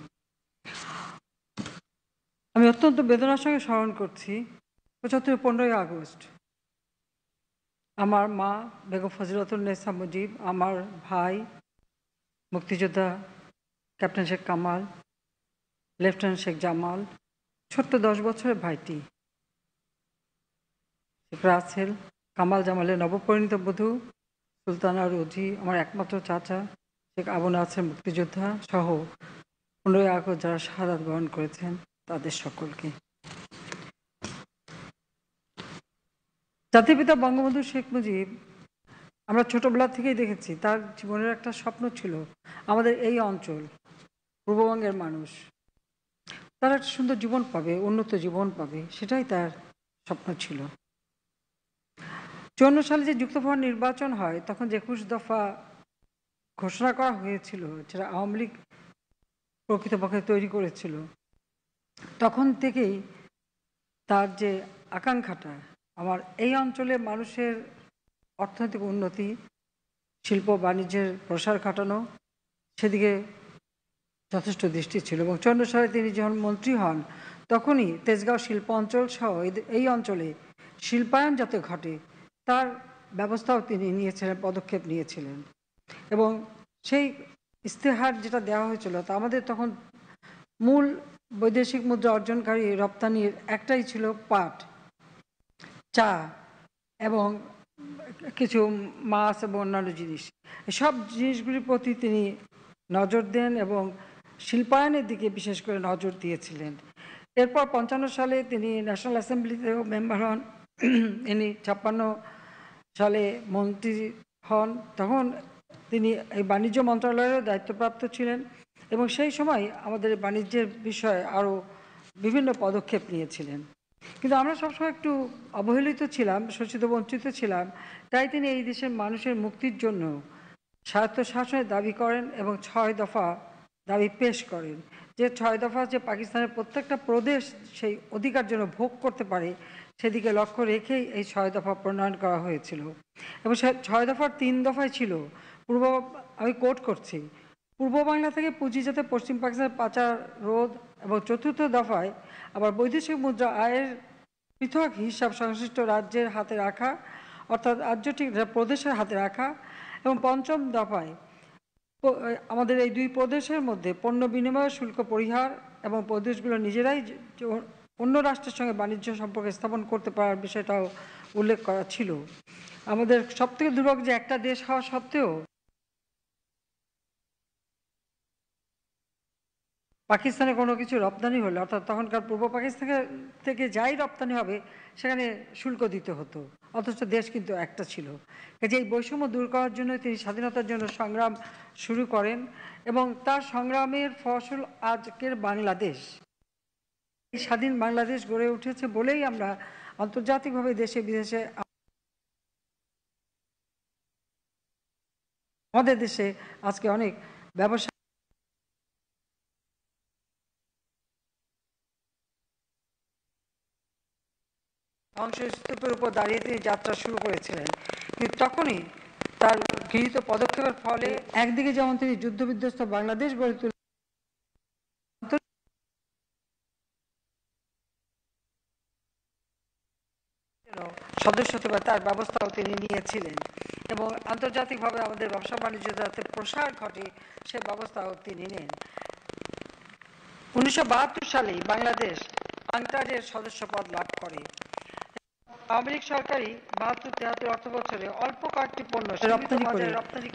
আমি অত্যন্ত বেদনার সঙ্গে স্মরণ করছি 15ই আগস্ট আমার মা বেগম ফজিলাতুন্নেসা মুজিব, আমার ভাই মুক্তিযোদ্ধা ক্যাপ্টেন শেখ কামাল, লেফটেন্যান্ট শেখ জামাল, ছোট্ট 10 বছরের ভাইটি শেখ রাসেল, কামাল জামালের নবপরিণীত বধূ সুলতানা রোজি, আমার একমাত্র চাচা শেখ আবু নাসের মুক্তিযোদ্ধা সহ 15ই আগস্ট যারা শাহাদাত বরণ করেছেন তাদের সকলকে। জাতির পিতা বঙ্গবন্ধু শেখ মুজিব আমরা ছোটবেলা থেকেই দেখেছি তার জীবনের একটা স্বপ্ন ছিল আমাদের এই অঞ্চল পূর্ববঙ্গের মানুষ তারা একটা সুন্দর জীবন পাবে, উন্নত জীবন পাবে, সেটাই তার স্বপ্ন ছিল। 54 সালে যে যুক্তফ্রন্ট নির্বাচন হয় তখন যে 21 দফা ঘোষণা করা হয়েছিল, যেটা আওয়ামী লীগ প্রকৃতপক্ষে তৈরি করেছিল, তখন থেকেই তার যে আকাঙ্ক্ষাটা আমার এই অঞ্চলে মানুষের অর্থনৈতিক উন্নতি, শিল্প বাণিজ্যের প্রসার ঘটানো, সেদিকে যথেষ্ট দৃষ্টি ছিল। এবং 54 সালে তিনি যখন মন্ত্রী হন তখনই তেজগাঁও শিল্প অঞ্চল সহ এই অঞ্চলে শিল্পায়ন যাতে ঘটে তার ব্যবস্থাও তিনি নিয়েছিলেন, পদক্ষেপ নিয়েছিলেন। এবং সেই ইস্তেহার যেটা দেওয়া হয়েছিল তা আমাদের তখন মূল বৈদেশিক মুদ্রা অর্জনকারী রপ্তানির একটাই ছিল পাট, চা এবং কিছু মাছ এবং অন্যান্য জিনিস। সব জিনিসগুলির প্রতি তিনি নজর দেন এবং শিল্পায়নের দিকে বিশেষ করে নজর দিয়েছিলেন। এরপর 55 সালে তিনি ন্যাশনাল অ্যাসেম্বলিতেও মেম্বার হন, ইনি 56 সালে মন্ত্রী হন, তখন তিনি এই বাণিজ্য মন্ত্রণালয়েরও দায়িত্বপ্রাপ্ত ছিলেন এবং সেই সময় আমাদের বাণিজ্যের বিষয়ে আরও বিভিন্ন পদক্ষেপ নিয়েছিলেন। কিন্তু আমরা সবসময় একটু অবহেলিত ছিলাম, শোষিত বঞ্চিত ছিলাম, তাই তিনি এই দেশের মানুষের মুক্তির জন্য স্বায়ত্তশাসনের দাবি করেন এবং 6 দফা দাবি পেশ করেন, যে 6 দফা যে পাকিস্তানের প্রত্যেকটা প্রদেশ সেই অধিকার জন্য ভোগ করতে পারে সেদিকে লক্ষ্য রেখেই এই 6 দফা প্রণয়ন করা হয়েছিল। এবং 6 দফার 3 দফায় ছিল আমি কোট করছি, পূর্ব বাংলা থেকে পুঁজি যাতে পশ্চিম পাকিস্তানের পাচার রোধ এবং চতুর্থ দফায় আবার বৈদেশিক মুদ্রা আয়ের পৃথক হিসাব সংশ্লিষ্ট রাজ্যের হাতে রাখা, অর্থাৎ রাজ্যটি প্রদেশের হাতে রাখা, এবং পঞ্চম দফায় আমাদের এই দুই প্রদেশের মধ্যে পণ্য বিনিময় শুল্ক পরিহার এবং প্রদেশগুলো নিজেরাই অন্য রাষ্ট্রের সঙ্গে বাণিজ্য সম্পর্ক স্থাপন করতে পারার বিষয়টাও উল্লেখ করা ছিল। আমাদের সবথেকে দুর্ভাগ্য যে একটা দেশ হওয়া সত্ত্বেও পাকিস্তানে কোনো কিছু রপ্তানি হলে, অর্থাৎ তখনকার পূর্ব পাকিস্তান থেকে যাই রপ্তানি হবে সেখানে শুল্ক দিতে হতো, অথচ দেশ কিন্তু একটা ছিল। কাজে এই বৈষম্য দূর করার জন্য তিনি স্বাধীনতার জন্য সংগ্রাম শুরু করেন এবং তার সংগ্রামের ফসল আজকের বাংলাদেশ। এই স্বাধীন বাংলাদেশ গড়ে উঠেছে বলেই আমরা আন্তর্জাতিকভাবে দেশে বিদেশে আমাদের দেশে আজকে অনেক ব্যবসা ধ্বংসস্তূপের উপর দাঁড়িয়ে তিনি যাত্রা শুরু করেছিলেন। কিন্তু তখনই তার গৃহীত পদক্ষেপের ফলে একদিকে যেমন তিনি যুদ্ধবিধ্বস্ত বাংলাদেশ গড়ে তুলে সদস্যত্ব বা তার ব্যবস্থাও তিনি নিয়েছিলেন এবং আন্তর্জাতিকভাবে আমাদের ব্যবসা বাণিজ্য যাতে প্রসার ঘটে সে ব্যবস্থাও তিনি নেন। 1972 সালে বাংলাদেশ আংটারের সদস্যপদ লাভ করে। আওয়ামী লীগ সরকারি 72-73 অর্থ বছরে অল্প কয়েকটি পণ্য রপ্তানি করে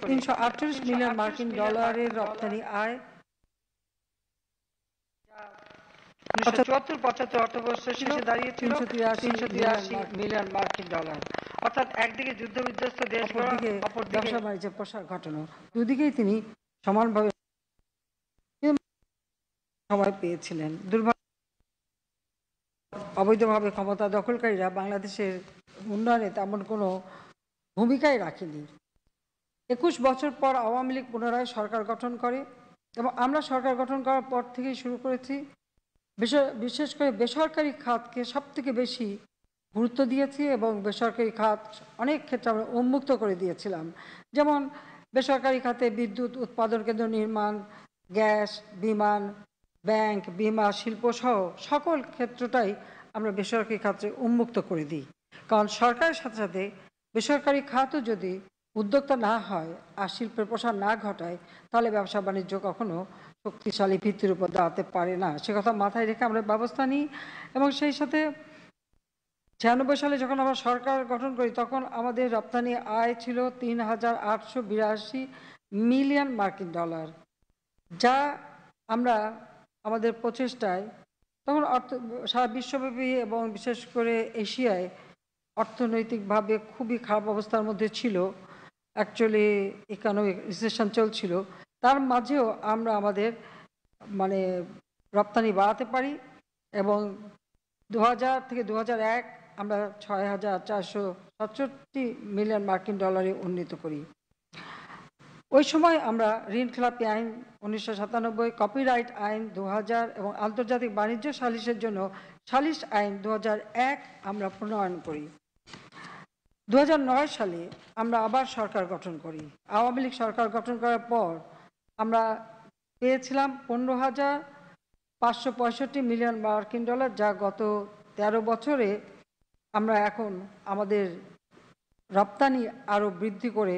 348 মিলিয়ন মার্কিন ডলারের রপ্তানি আয় 74-75 অর্থবর্ষের শেষে দাঁড়িয়ে 383 মিলিয়ন মার্কিন ডলার। অর্থাৎ একদিকে যুদ্ধবিধ্বস্ত দেশ, অপরদিকে ব্যবসা বাণিজ্যের প্রসার ঘটানো, দুদিকেই তিনি সমানভাবে সময় পেয়েছিলেন। দুর্ভাগ্য অবৈধভাবে ক্ষমতা দখলকারীরা বাংলাদেশের উন্নয়নে তেমন কোনো ভূমিকাই রাখেনি। 21 বছর পর আওয়ামী লীগ পুনরায় সরকার গঠন করে এবং আমরা সরকার গঠন করার পর থেকেই শুরু করেছি বিশেষ করে বেসরকারি খাতকে সবথেকে বেশি গুরুত্ব দিয়েছি এবং বেসরকারি খাত অনেক ক্ষেত্রে আমরা উন্মুক্ত করে দিয়েছিলাম। যেমন বেসরকারি খাতে বিদ্যুৎ উৎপাদন কেন্দ্র নির্মাণ, গ্যাস, বিমান, ব্যাংক, বিমা, শিল্প সহ সকল ক্ষেত্রটাই আমরা বেসরকারি খাতে উন্মুক্ত করে দিই। কারণ সরকারের সাথে সাথে বেসরকারি খাতও যদি উদ্যোক্তা না হয় আর শিল্পের প্রসার না ঘটায় তাহলে ব্যবসা বাণিজ্য কখনো শক্তিশালী ভিত্তির উপর দাঁড়াতে পারে না। সে কথা মাথায় রেখে আমরা ব্যবস্থা নিই এবং সেই সাথে 96 সালে যখন আমরা সরকার গঠন করি তখন আমাদের রপ্তানি আয় ছিল 3,882 মিলিয়ন মার্কিন ডলার, যা আমরা আমাদের প্রচেষ্টায় তখন সারা বিশ্বব্যাপী এবং বিশেষ করে এশিয়ায় অর্থনৈতিকভাবে খুবই খারাপ অবস্থার মধ্যে ছিল, অ্যাকচুয়ালি ইকোনমিক রিসেশন চলছিল, তার মাঝেও আমরা আমাদের রপ্তানি বাড়াতে পারি এবং 2000 থেকে 2001 আমরা 6,467 মিলিয়ন মার্কিন ডলারে উন্নীত করি। ওই সময় আমরা ঋণ খেলাপি আইন 1997, কপিরাইট আইন 2000 এবং আন্তর্জাতিক বাণিজ্য সালিসের জন্য সালিস আইন 2001 আমরা প্রণয়ন করি। 2009 সালে আমরা আবার সরকার গঠন করি। আওয়ামী লীগ সরকার গঠন করার পর আমরা পেয়েছিলাম 15,565 মিলিয়ন মার্কিন ডলার, যা গত 13 বছরে আমরা এখন আমাদের রপ্তানি আরও বৃদ্ধি করে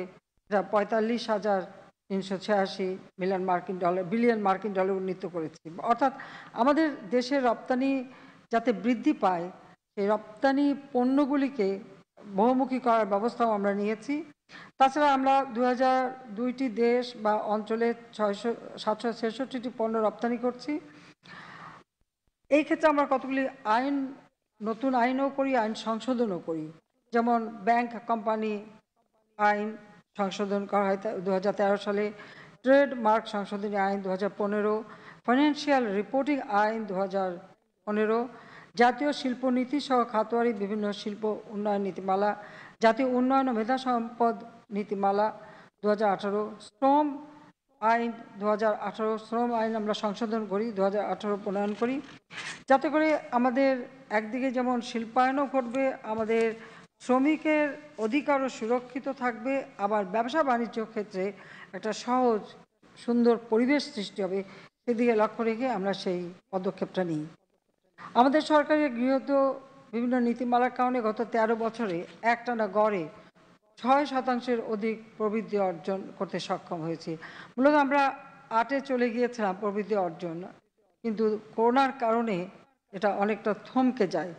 45,386 বিলিয়ন মার্কিন ডলার উন্নীত করেছি। অর্থাৎ আমাদের দেশের রপ্তানি যাতে বৃদ্ধি পায় সেই রপ্তানি পণ্যগুলিকে বহুমুখী করার ব্যবস্থাও আমরা নিয়েছি। তাছাড়া আমরা 2002টি দেশ বা অঞ্চলে 766টি পণ্য রপ্তানি করছি। এই ক্ষেত্রে আমরা কতগুলি নতুন আইনও করি, আইন সংশোধনও করি। যেমন ব্যাংক কোম্পানি আইন সংশোধন করা হয় 2013 সালে, ট্রেডমার্ক সংশোধনী আইন 2015, ফাইন্যান্সিয়াল রিপোর্টিং আইন 2015, জাতীয় শিল্পনীতি সহ খাতোয়ারি বিভিন্ন শিল্প উন্নয়ন নীতিমালা, জাতীয় উন্নয়ন ও মেধা সম্পদ নীতিমালা 2018, শ্রম আইন 2018, শ্রম আইন আমরা সংশোধন করি 2018 প্রণয়ন করি, যাতে করে আমাদের একদিকে যেমন শিল্পায়নও ঘটবে, আমাদের শ্রমিকের অধিকারও সুরক্ষিত থাকবে, আবার ব্যবসা বাণিজ্য ক্ষেত্রে একটা সহজ সুন্দর পরিবেশ সৃষ্টি হবে সেদিকে লক্ষ্য রেখে আমরা সেই পদক্ষেপটা নিই। আমাদের সরকারের গৃহীত বিভিন্ন নীতিমালার কারণে গত 13 বছরে একটানা গড়ে 6% অধিক প্রবৃদ্ধি অর্জন করতে সক্ষম হয়েছি। মূলত আমরা 8-এ চলে গিয়েছিলাম প্রবৃদ্ধি অর্জন, কিন্তু করোনার কারণে এটা অনেকটা থমকে যায়।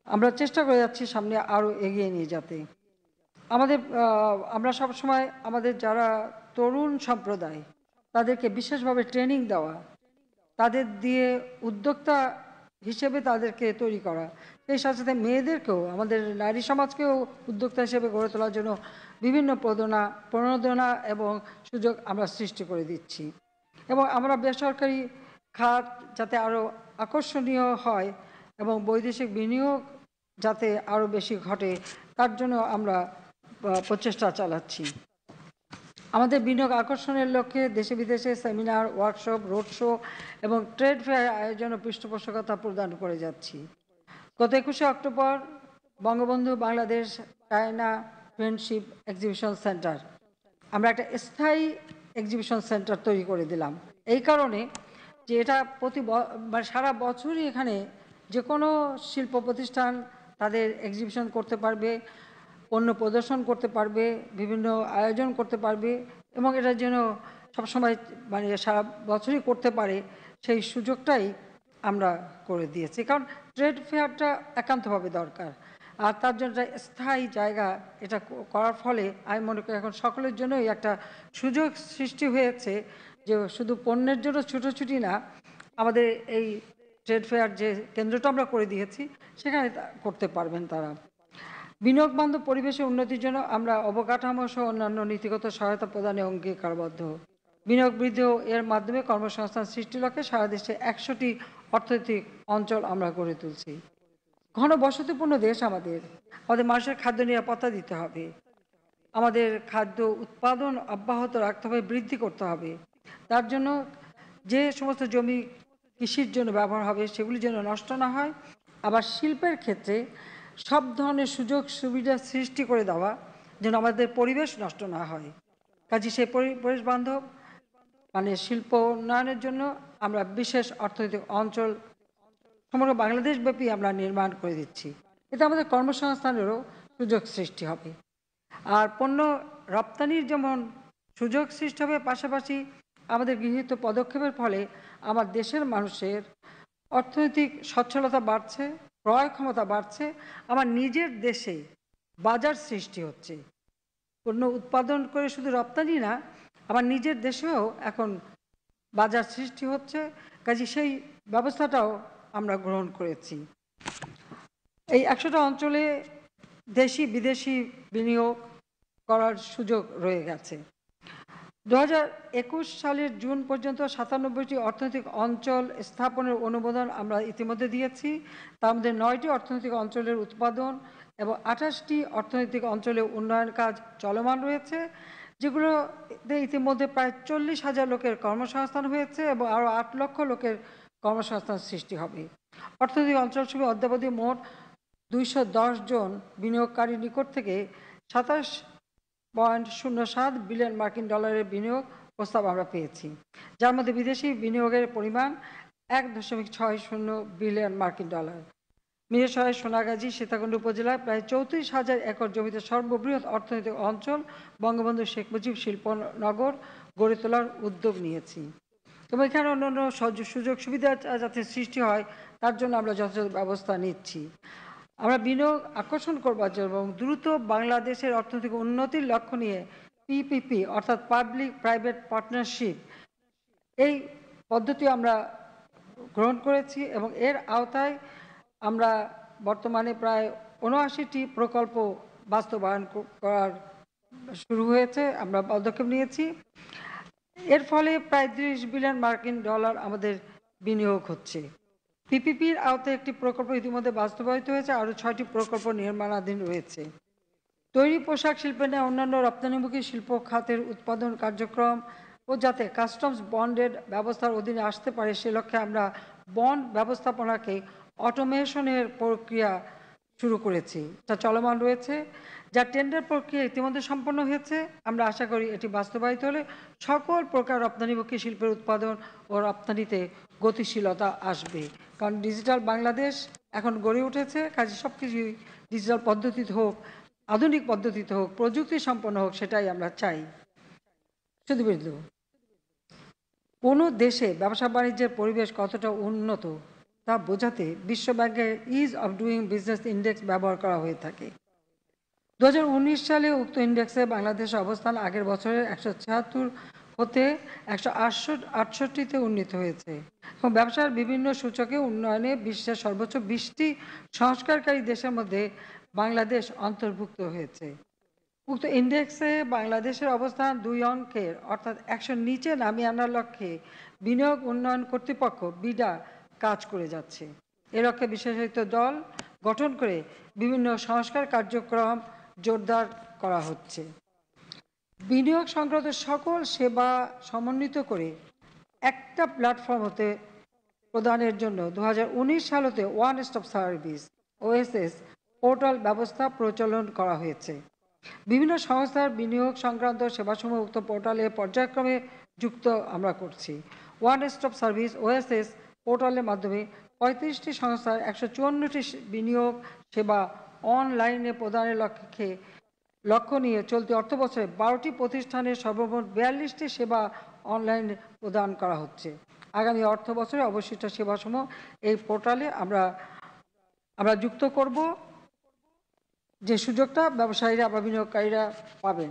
আমরা চেষ্টা করে যাচ্ছি সামনে আরও এগিয়ে নিয়ে যেতে। আমরা সবসময় আমাদের যারা তরুণ সম্প্রদায় তাদেরকে বিশেষভাবে ট্রেনিং দেওয়া, তাদের দিয়ে উদ্যোক্তা হিসেবে তাদেরকে তৈরি করা, সেই সাথে সাথে মেয়েদেরকেও, আমাদের নারী সমাজকেও উদ্যোক্তা হিসেবে গড়ে তোলার জন্য বিভিন্ন প্রণোদনা এবং সুযোগ আমরা সৃষ্টি করে দিচ্ছি। এবং আমরা বেসরকারি খাত যাতে আরও আকর্ষণীয় হয় এবং বৈদেশিক বিনিয়োগ যাতে আরও বেশি ঘটে তার জন্য আমরা প্রচেষ্টা চালাচ্ছি। আমাদের বিনিয়োগ আকর্ষণের লক্ষ্যে দেশে বিদেশে সেমিনার, ওয়ার্কশপ, রোড শো এবং ট্রেড ফেয়ার আয়োজন ও পৃষ্ঠপোষকতা প্রদান করে যাচ্ছি। গত 21শে October Bangabandhu Bangladesh China friendship exhibition centre, আমরা একটা স্থায়ী এক্সিবিশন সেন্টার তৈরি করে দিলাম। এই কারণে যে এটা সারা বছরই এখানে যে কোনো শিল্প প্রতিষ্ঠান তাদের এক্সিবিশন করতে পারবে, পণ্য প্রদর্শন করতে পারবে, বিভিন্ন আয়োজন করতে পারবে এবং এটার জন্য সবসময় সারা বছরই করতে পারে সেই সুযোগটাই আমরা করে দিয়েছি। কারণ ট্রেড ফেয়ারটা একান্তভাবে দরকার, আর তার জন্য একটা স্থায়ী জায়গা এটা করার ফলে আমি মনে করি এখন সকলের জন্যই একটা সুযোগ সৃষ্টি হয়েছে যে শুধু পণ্যের জন্য ছুটোছুটি না, আমাদের এই ট্রেড ফেয়ার যে কেন্দ্রটা আমরা করে দিয়েছি সেখানে করতে পারবেন তারা। বিনিয়োগ বান্ধব পরিবেশের উন্নতির জন্য আমরা অবকাঠামো সহ অন্যান্য নীতিগত সহায়তা প্রদানে অঙ্গীকারবদ্ধ। বিনিয়োগ বৃদ্ধি ও এর মাধ্যমে কর্মসংস্থান সৃষ্টির লক্ষ্যে সারা দেশে 100টি অর্থনৈতিক অঞ্চল আমরা গড়ে তুলছি। ঘন বসতিপূর্ণ দেশ আমাদের মানুষের খাদ্য নিরাপত্তা দিতে হবে, আমাদের খাদ্য উৎপাদন অব্যাহত রাখতে হবে, বৃদ্ধি করতে হবে। তার জন্য যে সমস্ত জমি কৃষির জন্য ব্যবহার হবে সেগুলি যেন নষ্ট না হয়, আবার শিল্পের ক্ষেত্রে সব ধরনের সুযোগ সুবিধা সৃষ্টি করে দেওয়া যেন আমাদের পরিবেশ নষ্ট না হয়। কাজে সেই পরিবেশ বান্ধব শিল্প উন্নয়নের জন্য আমরা বিশেষ অর্থনৈতিক অঞ্চল সমগ্র বাংলাদেশব্যাপী আমরা নির্মাণ করে দিচ্ছি। এতে আমাদের কর্মসংস্থানেরও সুযোগ সৃষ্টি হবে, আর পণ্য রপ্তানির যেমন সুযোগ সৃষ্টি হবে, পাশাপাশি আমাদের গৃহীত পদক্ষেপের ফলে আমার দেশের মানুষের অর্থনৈতিক সচ্ছলতা বাড়ছে, ক্রয় ক্ষমতা বাড়ছে, আমার নিজের দেশে বাজার সৃষ্টি হচ্ছে। পণ্য উৎপাদন করে শুধু রপ্তানি না, আমার নিজের দেশেও এখন বাজার সৃষ্টি হচ্ছে। কাজে সেই ব্যবস্থাটাও আমরা গ্রহণ করেছি। এই 100টা অঞ্চলে দেশি বিদেশি বিনিয়োগ করার সুযোগ রয়ে গেছে। 2021 সালের জুন পর্যন্ত 97টি অর্থনৈতিক অঞ্চল স্থাপনের অনুমোদন আমরা ইতিমধ্যে দিয়েছি। তার মধ্যে 9টি অর্থনৈতিক অঞ্চলের উৎপাদন এবং 28টি অর্থনৈতিক অঞ্চলে উন্নয়ন কাজ চলমান রয়েছে, যেগুলোতে ইতিমধ্যে প্রায় 40,000 লোকের কর্মসংস্থান হয়েছে এবং আরও 8 লক্ষ লোকের কর্মসংস্থান সৃষ্টি হবে। অর্থনৈতিক অঞ্চলসমূহে অদ্যাবধি মোট 210 জন বিনিয়োগকারীর নিকট থেকে 27.07 বিলিয়ন মার্কিন ডলারের বিনিয়োগ প্রস্তাব আমরা পেয়েছি, যার মধ্যে বিদেশি বিনিয়োগের পরিমাণ 1.60 বিলিয়ন মার্কিন ডলার। মিরসরাই, সোনাগাজী, সীতাকুণ্ড উপজেলায় প্রায় 34,000 একর জমিতে সর্ববৃহৎ অর্থনৈতিক অঞ্চল বঙ্গবন্ধু শেখ মুজিব শিল্পনগর গড়ে তোলার উদ্যোগ নিয়েছি এবং এখানে অন্যান্য সুযোগ সুবিধা যাতে সৃষ্টি হয় তার জন্য আমরা যথাযথ ব্যবস্থা নিচ্ছি। আমরা বিনিয়োগ আকর্ষণ করবার জন্য এবং দ্রুত বাংলাদেশের অর্থনৈতিক উন্নতির লক্ষ্য নিয়ে পিপিপি অর্থাৎ পাবলিক প্রাইভেট পার্টনারশিপ এই পদ্ধতি আমরা গ্রহণ করেছি এবং এর আওতায় আমরা বর্তমানে প্রায় 79টি প্রকল্প বাস্তবায়ন করার শুরু হয়েছে, আমরা পদক্ষেপ নিয়েছি। এর ফলে প্রায় 30 বিলিয়ন মার্কিন ডলার আমাদের বিনিয়োগ হচ্ছে। পিপিপির আওতায় একটি প্রকল্প ইতিমধ্যে বাস্তবায়িত হয়েছে, আরও 6টি প্রকল্প নির্মাণাধীন রয়েছে। তৈরি পোশাক শিল্পের ন্যায় অন্যান্য রপ্তানিমুখী শিল্প খাতের উৎপাদন কার্যক্রম ও যাতে কাস্টমস বন্ডের ব্যবস্থার অধীনে আসতে পারে সে লক্ষ্যে আমরা বন্ড ব্যবস্থাপনাকে অটোমেশনের প্রক্রিয়া শুরু করেছি, তা চলমান রয়েছে, যা টেন্ডার প্রক্রিয়া ইতিমধ্যে সম্পন্ন হয়েছে। আমরা আশা করি এটি বাস্তবায়িত হলে সকল প্রকার রপ্তানিমুখী শিল্পের উৎপাদন ও রপ্তানিতে গতিশীলতা আসবে। কারণ ডিজিটাল বাংলাদেশ এখন গড়ে উঠেছে, কাজে সব কিছুই ডিজিটাল পদ্ধতিতে হোক, আধুনিক পদ্ধতিতে হোক, প্রযুক্তি সম্পন্ন হোক, সেটাই আমরা চাই। শুধুবিন্দু কোনো দেশে ব্যবসা বাণিজ্যের পরিবেশ কতটা উন্নত তা বোঝাতে বিশ্বব্যাংকের is of doing business index ব্যবহার করা হয়ে থাকে। 2019 সালে উক্ত ইন্ডেক্সে বাংলাদেশের অবস্থান আগের বছরের 176 হতে 168তে উন্নীত হয়েছে এবং ব্যবসার বিভিন্ন সূচকে উন্নয়নে বিশ্বের সর্বোচ্চ 20টি সংস্কারকারী দেশের মধ্যে বাংলাদেশ অন্তর্ভুক্ত হয়েছে। উক্ত ইন্ডেক্সে বাংলাদেশের অবস্থান 2 অঙ্কের অর্থাৎ 100 নিচে নামিয়ে আনার লক্ষ্যে বিনিয়োগ উন্নয়ন কর্তৃপক্ষ বিডা কাজ করে যাচ্ছে। এর লক্ষ্যে বিশেষায়িত দল গঠন করে বিভিন্ন সংস্কার কার্যক্রম জোরদার করা হচ্ছে। বিনিয়োগ সংক্রান্ত সকল সেবা সমন্বিত করে একটা প্ল্যাটফর্ম হতে প্রদানের জন্য 2019 সাল হতে one stop service OSS portal ব্যবস্থা প্রচলন করা হয়েছে। বিভিন্ন সংস্থার বিনিয়োগ সংক্রান্ত সেবাসমূহ উক্ত পোর্টালে পর্যায়ক্রমে যুক্ত আমরা করছি। ওয়ান স্টপ সার্ভিস OSS পোর্টালের মাধ্যমে 35টি সংস্থার 154টি বিনিয়োগ সেবা অনলাইনে প্রদানের লক্ষ্য নিয়ে চলতি অর্থবছরে 12টি প্রতিষ্ঠানের সর্বমোট 42টি সেবা অনলাইনে প্রদান করা হচ্ছে। আগামী অর্থ বছরে অবশিষ্ট সেবাসমূহ এই পোর্টালে আমরা যুক্ত করব, যে সুযোগটা ব্যবসায়ীরা বা বিনিয়োগকারীরা পাবেন।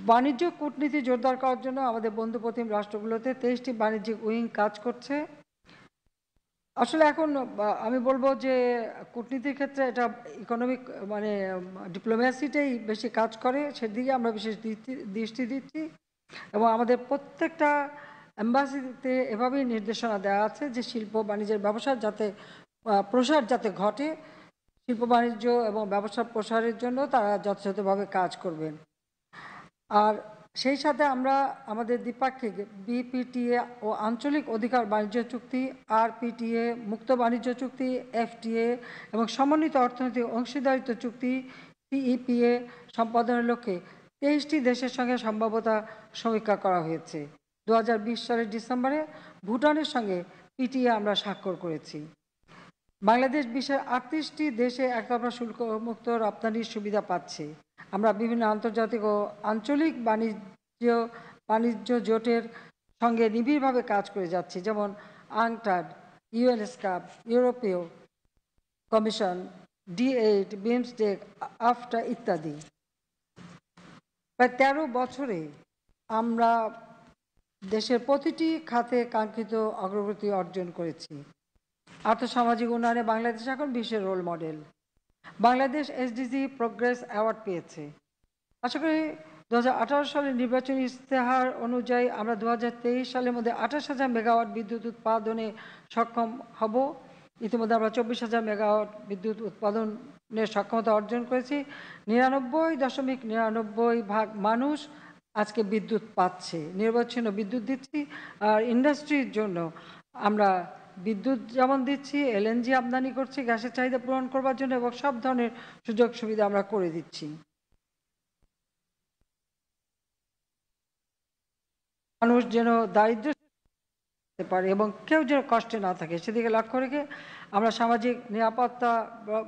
বাণিজ্য কূটনীতি জোরদার করার জন্য আমাদের বন্ধুপ্রতিম রাষ্ট্রগুলোতে 23টি বাণিজ্যিক উইং কাজ করছে। আসলে এখন আমি বলবো যে কূটনীতির ক্ষেত্রে এটা ইকোনমিক ডিপ্লোম্যাসিটাই বেশি কাজ করে, সেদিকে আমরা বিশেষ দৃষ্টি দিচ্ছি এবং আমাদের প্রত্যেকটা এম্বাসিতে এভাবেই নির্দেশনা দেওয়া আছে যে শিল্প বাণিজ্যের ব্যবসার প্রসার যাতে ঘটে, শিল্প বাণিজ্য এবং ব্যবসার প্রসারের জন্য তারা যথাযথভাবে কাজ করবেন। আর সেই সাথে আমরা আমাদের দ্বিপাক্ষিক BPTA ও আঞ্চলিক অধিকার বাণিজ্য চুক্তি, RPTA মুক্ত বাণিজ্য চুক্তি, FTA এবং সমন্বিত অর্থনৈতিক অংশীদারিত্ব চুক্তি CEPA সম্পাদনের লক্ষ্যে 23টি দেশের সঙ্গে সম্ভাব্যতা সমীক্ষা করা হয়েছে। 2020 সালের ডিসেম্বরে ভুটানের সঙ্গে PTA আমরা স্বাক্ষর করেছি। বাংলাদেশ বিশ্বের 38টি দেশে একতরফা শুল্কমুক্ত রপ্তানির সুবিধা পাচ্ছে। আমরা বিভিন্ন আন্তর্জাতিক ও আঞ্চলিক বাণিজ্য জোটের সঙ্গে নিবিড়ভাবে কাজ করে যাচ্ছি, যেমন UNCTAD, UNESCAP, ইউরোপীয় কমিশন, D8, BIMSTEC, AFTA ইত্যাদি। প্রায় 13 বছরে আমরা দেশের প্রতিটি খাতে কাঙ্ক্ষিত অগ্রগতি অর্জন করেছি। আর্থসামাজিক উন্নয়নে বাংলাদেশ এখন বিশ্বের role model. Bangladesh SDG progress award পেয়েছে। আশা করি 2018 সালের নির্বাচনী ইশতেহার অনুযায়ী আমরা 2023 সালের মধ্যে 28,000 মেগাওয়াট বিদ্যুৎ উৎপাদনে সক্ষম হব। ইতিমধ্যে আমরা 24,000 মেগাওয়াট বিদ্যুৎ উৎপাদনের সক্ষমতা অর্জন করেছি। 99.99% মানুষ আজকে বিদ্যুৎ পাচ্ছে, নিরবচ্ছিন্ন বিদ্যুৎ দিচ্ছি। আর ইন্ডাস্ট্রির জন্য আমরা বিদ্যুৎ যেমন দিচ্ছি, LNG আমদানি করছি গ্যাসের চাহিদা পূরণ করবার জন্য, এবং সব ধরনের সুযোগ সুবিধা আমরা করে দিচ্ছি। মানুষ যেন দারিদ্র পারে এবং কেউ যেন কষ্টে না থাকে সেদিকে লক্ষ্য রেখে আমরা সামাজিক নিরাপত্তা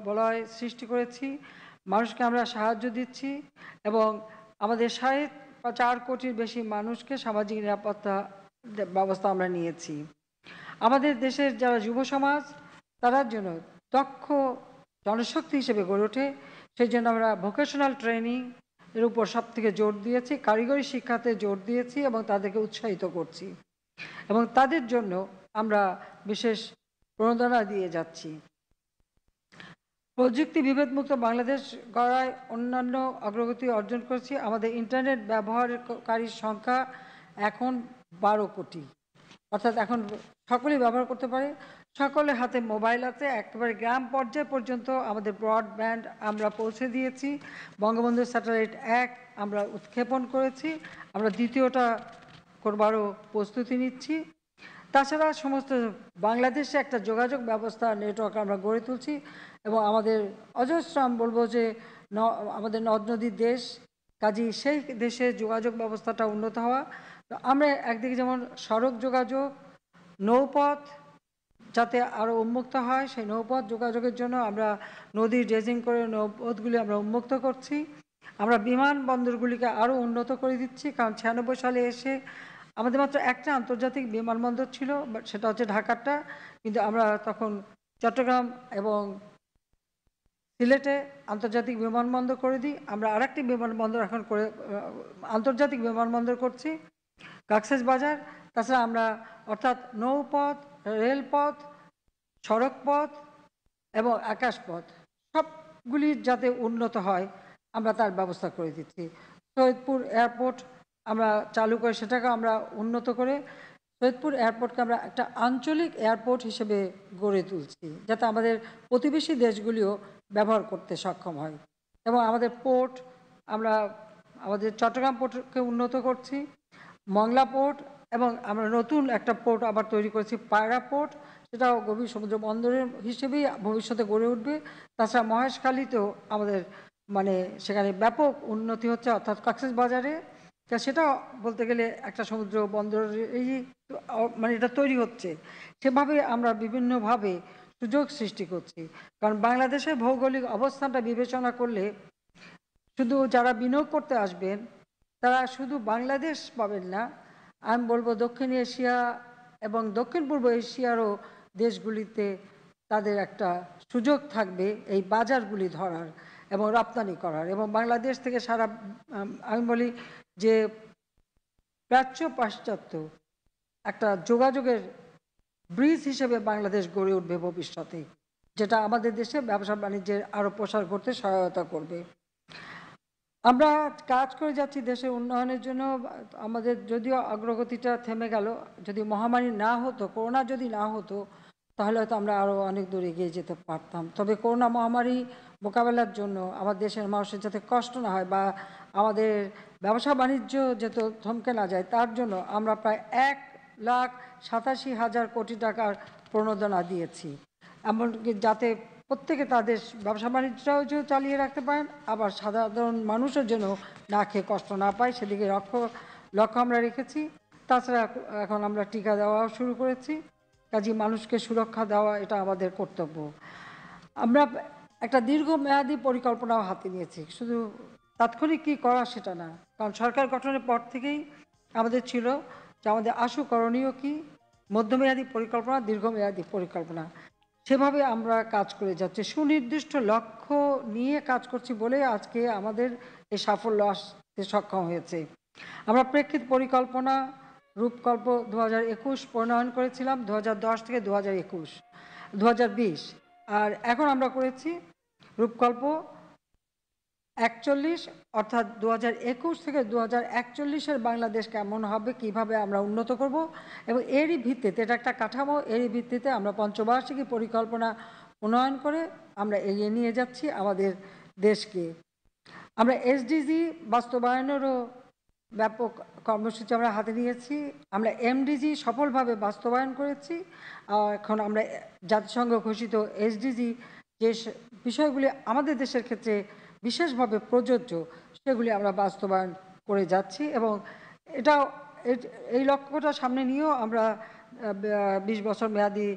বলয় সৃষ্টি করেছি। মানুষকে আমরা সাহায্য দিচ্ছি এবং আমাদের 4.5 কোটির বেশি মানুষকে সামাজিক নিরাপত্তা ব্যবস্থা আমরা নিয়েছি। আমাদের দেশের যারা যুব সমাজ তার জন্য দক্ষ জনশক্তি হিসেবে গড়ে ওঠে, সেই জন্য আমরা ভোকেশনাল ট্রেনিং এর উপর সব থেকে জোর দিয়েছি, কারিগরি শিক্ষাতে জোর দিয়েছি এবং তাদেরকে উৎসাহিত করছি এবং তাদের জন্য আমরা বিশেষ প্রণোদনা দিয়ে যাচ্ছি। প্রযুক্তি বিভেদমুক্ত বাংলাদেশ গড়ায় অন্যান্য অগ্রগতি অর্জন করেছি। আমাদের ইন্টারনেট ব্যবহারকারীর সংখ্যা এখন 12 কোটি, অর্থাৎ এখন সকলেই ব্যবহার করতে পারে, সকলের হাতে মোবাইল আছে। একেবারে গ্রাম পর্যায় পর্যন্ত আমাদের ব্রডব্যান্ড আমরা পৌঁছে দিয়েছি। বঙ্গবন্ধু স্যাটেলাইট 1 আমরা উৎক্ষেপণ করেছি, আমরা দ্বিতীয়টা করবারও প্রস্তুতি নিচ্ছি। তাছাড়া সমস্ত বাংলাদেশে একটা যোগাযোগ ব্যবস্থা নেটওয়ার্ক আমরা গড়ে তুলছি এবং আমাদের অজস্র আমি বলবো যে আমাদের নদ নদীর দেশ, কাজী সেই দেশে যোগাযোগ ব্যবস্থাটা উন্নত হওয়া। তো আমরা একদিকে যেমন সড়ক যোগাযোগ, নৌপথ যাতে আরও উন্মুক্ত হয়, সেই নৌপথ যোগাযোগের জন্য আমরা নদী ড্রেজিং করে নৌপথগুলি আমরা উন্মুক্ত করছি। আমরা বিমানবন্দরগুলিকে আরও উন্নত করে দিচ্ছি, কারণ 96 সালে এসে আমাদের মাত্র একটা আন্তর্জাতিক বিমানবন্দর ছিল, সেটা হচ্ছে ঢাকারটা, কিন্তু আমরা তখন চট্টগ্রাম এবং সিলেটে আন্তর্জাতিক বিমানবন্দর করে দিই। আমরা আরেকটি বিমানবন্দর এখন করে আন্তর্জাতিক বিমানবন্দর করছি কক্সবাজার। তাছাড়া আমরা অর্থাৎ নৌপথ, রেলপথ, সড়কপথ এবং আকাশপথ সবগুলি যাতে উন্নত হয় আমরা তার ব্যবস্থা করে দিচ্ছি। সৈয়দপুর এয়ারপোর্ট আমরা চালু করে সেটাকে আমরা উন্নত করে সৈয়দপুর এয়ারপোর্টকে আমরা একটা আঞ্চলিক এয়ারপোর্ট হিসেবে গড়ে তুলছি, যাতে আমাদের প্রতিবেশী দেশগুলিও ব্যবহার করতে সক্ষম হয়। এবং আমাদের পোর্ট আমরা আমাদের চট্টগ্রাম পোর্টকে উন্নত করছি, মংলা পোর্ট, এবং আমরা নতুন একটা পোর্ট আবার তৈরি করেছি পায়রা পোর্ট, সেটাও গভীর সমুদ্র বন্দরের হিসেবেই ভবিষ্যতে গড়ে উঠবে। তাছাড়া মহেশখালীতেও আমাদের সেখানে ব্যাপক উন্নতি হচ্ছে, অর্থাৎ কক্সবাজারে তা সেটাও বলতে গেলে একটা সমুদ্র বন্দর এই এটা তৈরি হচ্ছে। সেভাবে আমরা বিভিন্নভাবে সুযোগ সৃষ্টি করছি, কারণ বাংলাদেশের ভৌগোলিক অবস্থানটা বিবেচনা করলে শুধু যারা বিনিয়োগ করতে আসবেন তারা শুধু বাংলাদেশ পাবেন না, আমি বলবো দক্ষিণ এশিয়া এবং দক্ষিণ পূর্ব এশিয়ারও দেশগুলিতে তাদের একটা সুযোগ থাকবে এই বাজারগুলি ধরার এবং রপ্তানি করার। এবং বাংলাদেশ থেকে সারা আমি বলি যে প্রাচ্য পাশ্চাত্য একটা যোগাযোগের ব্রিজ হিসেবে বাংলাদেশ গড়ে উঠবে ভবিষ্যতে, যেটা আমাদের দেশে ব্যবসা বাণিজ্যের আরও প্রসার করতে সহায়তা করবে। আমরা কাজ করে যাচ্ছি দেশের উন্নয়নের জন্য। আমাদের যদিও অগ্রগতিটা থেমে গেল, যদি মহামারী না হতো, করোনা যদি না হতো, তাহলে হয়তো আমরা আরও অনেক দূর এগিয়ে যেতে পারতাম। তবে করোনা মহামারী মোকাবেলার জন্য আমার দেশের মানুষের যাতে কষ্ট না হয় বা আমাদের ব্যবসা বাণিজ্য যাতে থমকে না যায়, তার জন্য আমরা প্রায় 1,87,000 কোটি টাকার প্রণোদনা দিয়েছি, এমনকি যাতে প্রত্যেকে তাদের ব্যবসা বাণিজ্যটাও যেন চালিয়ে রাখতে পারেন, আবার সাধারণ মানুষও যেন না খেয়ে কষ্ট না পায়, সেদিকে লক্ষ্য আমরা রেখেছি। তাছাড়া এখন আমরা টিকা দেওয়াও শুরু করেছি, কাজে মানুষকে সুরক্ষা দেওয়া এটা আমাদের কর্তব্য। আমরা একটা দীর্ঘমেয়াদী পরিকল্পনাও হাতে নিয়েছি, শুধু তাৎক্ষণিক কী করা সেটা না, কারণ সরকার গঠনের পর থেকেই আমাদের ছিল যে আমাদের আশু করণীয় কী, মধ্যমেয়াদী পরিকল্পনা, দীর্ঘমেয়াদী পরিকল্পনা, সেভাবে আমরা কাজ করে যাচ্ছি। সুনির্দিষ্ট লক্ষ্য নিয়ে কাজ করছি বলে আজকে আমাদের এই সাফল্য আসতে সক্ষম হয়েছে। আমরা প্রেক্ষিত পরিকল্পনা রূপকল্প 2021 প্রণয়ন করেছিলাম, 2010 থেকে 2020, আর এখন আমরা করেছি রূপকল্প 41, অর্থাৎ 2021 থেকে 2041 বাংলাদেশ কেমন হবে, কিভাবে আমরা উন্নত করব, এবং এরই ভিত্তিতে এটা একটা কাঠামো, এরই ভিত্তিতে আমরা পঞ্চবার্ষিকী পরিকল্পনা প্রণয়ন করে আমরা এগিয়ে নিয়ে যাচ্ছি আমাদের দেশকে। আমরা এসডিজি বাস্তবায়নেরও ব্যাপক কর্মসূচি আমরা হাতে নিয়েছি। আমরা এমডিজি সফলভাবে বাস্তবায়ন করেছি। এখন আমরা জাতিসংঘ ঘোষিত এসডিজি যে বিষয়গুলি আমাদের দেশের ক্ষেত্রে বিশেষভাবে প্রযোজ্য, সেগুলি আমরা বাস্তবায়ন করে যাচ্ছি, এবং এটাও এই লক্ষ্যটা সামনে নিয়েও আমরা 20 বছর মেয়াদী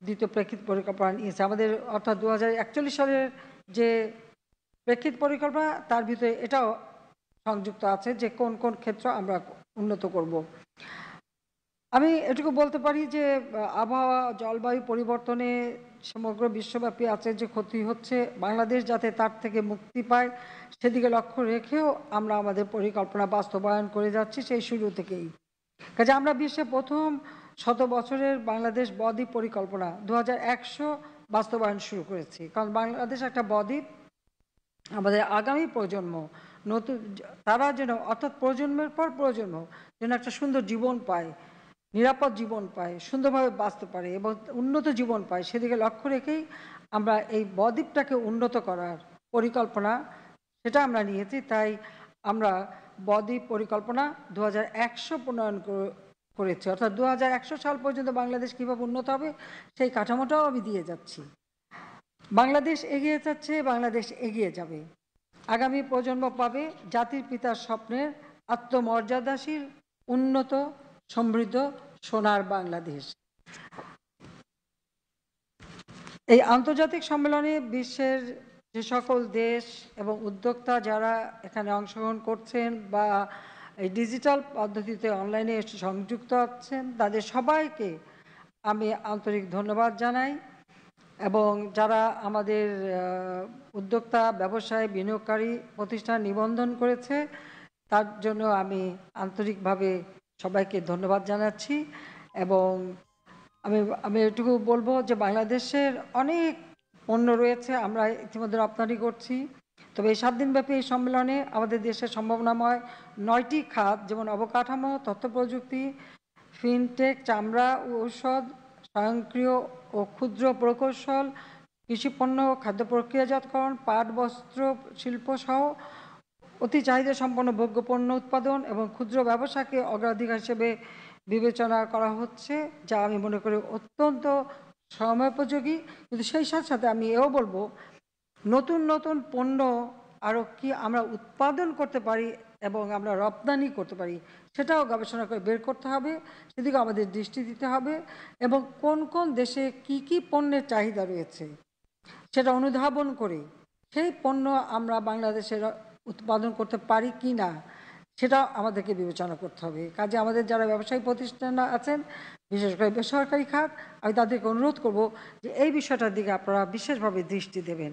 দ্বিতীয় প্রেক্ষিত পরিকল্পনা নিয়েছি আমাদের, অর্থাৎ 2041 সালের যে প্রেক্ষিত পরিকল্পনা তার ভিতরে এটাও সংযুক্ত আছে যে কোন কোন ক্ষেত্র আমরা উন্নত করব। আমি এটুকু বলতে পারি যে আবহাওয়া জলবায়ু পরিবর্তনে সমগ্র বিশ্বব্যাপী আছে যে ক্ষতি হচ্ছে, বাংলাদেশ যাতে তার থেকে মুক্তি পায় সেদিকে লক্ষ্য রেখেও আমরা আমাদের পরিকল্পনা বাস্তবায়ন করে যাচ্ছি সেই শুরু থেকেই। কাজে আমরা বিশ্বে প্রথম 100 বছরের বাংলাদেশ বদ্বীপ পরিকল্পনা 2100 বাস্তবায়ন শুরু করেছি, কারণ বাংলাদেশ একটা বদ্বীপ। আমাদের আগামী প্রজন্ম নতুন তারা যেন, অর্থাৎ প্রজন্মের পর প্রজন্ম যেন একটা সুন্দর জীবন পায়, নিরাপদ জীবন পায়, সুন্দরভাবে বাঁচতে পারে এবং উন্নত জীবন পায়, সেদিকে লক্ষ্য রেখেই আমরা এই বদ্বীপটাকে উন্নত করার পরিকল্পনা সেটা আমরা নিয়েছি। তাই আমরা বদ্বীপ পরিকল্পনা 2100 প্রণয়ন করেছে, অর্থাৎ 2100 সাল পর্যন্ত বাংলাদেশ কীভাবে উন্নত হবে সেই কাঠামোটাও আমি দিয়ে যাচ্ছি। বাংলাদেশ এগিয়ে যাচ্ছে, বাংলাদেশ এগিয়ে যাবে। আগামী প্রজন্ম পাবে জাতির পিতার স্বপ্নের আত্মমর্যাদাশীল, উন্নত, সমৃদ্ধ সোনার বাংলাদেশ। এই আন্তর্জাতিক সম্মেলনে বিশ্বের যে সকল দেশ এবং উদ্যোক্তা যারা এখানে অংশগ্রহণ করছেন বা এই ডিজিটাল পদ্ধতিতে অনলাইনে সংযুক্ত আছেন, তাদের সবাইকে আমি আন্তরিক ধন্যবাদ জানাই। এবং যারা আমাদের উদ্যোক্তা, ব্যবসায়, বিনিয়োগকারী প্রতিষ্ঠান নিবন্ধন করেছে, তার জন্য আমি আন্তরিকভাবে সবাইকে ধন্যবাদ জানাচ্ছি। এবং আমি এটুকু বলবো যে বাংলাদেশের অনেক পণ্য রয়েছে, আমরা ইতিমধ্যে রপ্তানি করছি। তবে এই 7 দিনব্যাপী এই সম্মেলনে আমাদের দেশের সম্ভাবনাময় 9টি খাত, যেমন অবকাঠামো, তথ্য প্রযুক্তি, ফিনটেক, চামড়া ও ঔষধ, স্বয়ংক্রিয় ও ক্ষুদ্র প্রকৌশল, কৃষিপণ্য, খাদ্য প্রক্রিয়াজাতকরণ, পাট বস্ত্র শিল্প সহ অতি চাহিদা সম্পন্ন ভোগ্যপণ্য উৎপাদন এবং ক্ষুদ্র ব্যবসাকে অগ্রাধিকার হিসেবে বিবেচনা করা হচ্ছে, যা আমি মনে করি অত্যন্ত সময়োপযোগী। কিন্তু সেই সাথে সাথে আমি এও বলবো, নতুন নতুন পণ্য আরও কি আমরা উৎপাদন করতে পারি এবং আমরা রপ্তানি করতে পারি, সেটাও গবেষণা করে বের করতে হবে, সেদিকে আমাদের দৃষ্টি দিতে হবে। এবং কোন কোন দেশে কি কি পণ্যের চাহিদা রয়েছে সেটা অনুধাবন করে সেই পণ্য আমরা বাংলাদেশের উৎপাদন করতে পারি কি না সেটা আমাদেরকে বিবেচনা করতে হবে। কাজে আমাদের যারা ব্যবসায়ী প্রতিষ্ঠান আছেন, বিশেষ করে বেসরকারি খাত, আমি তাদেরকে অনুরোধ করব যে এই বিষয়টার দিকে আপনারা বিশেষভাবে দৃষ্টি দেবেন।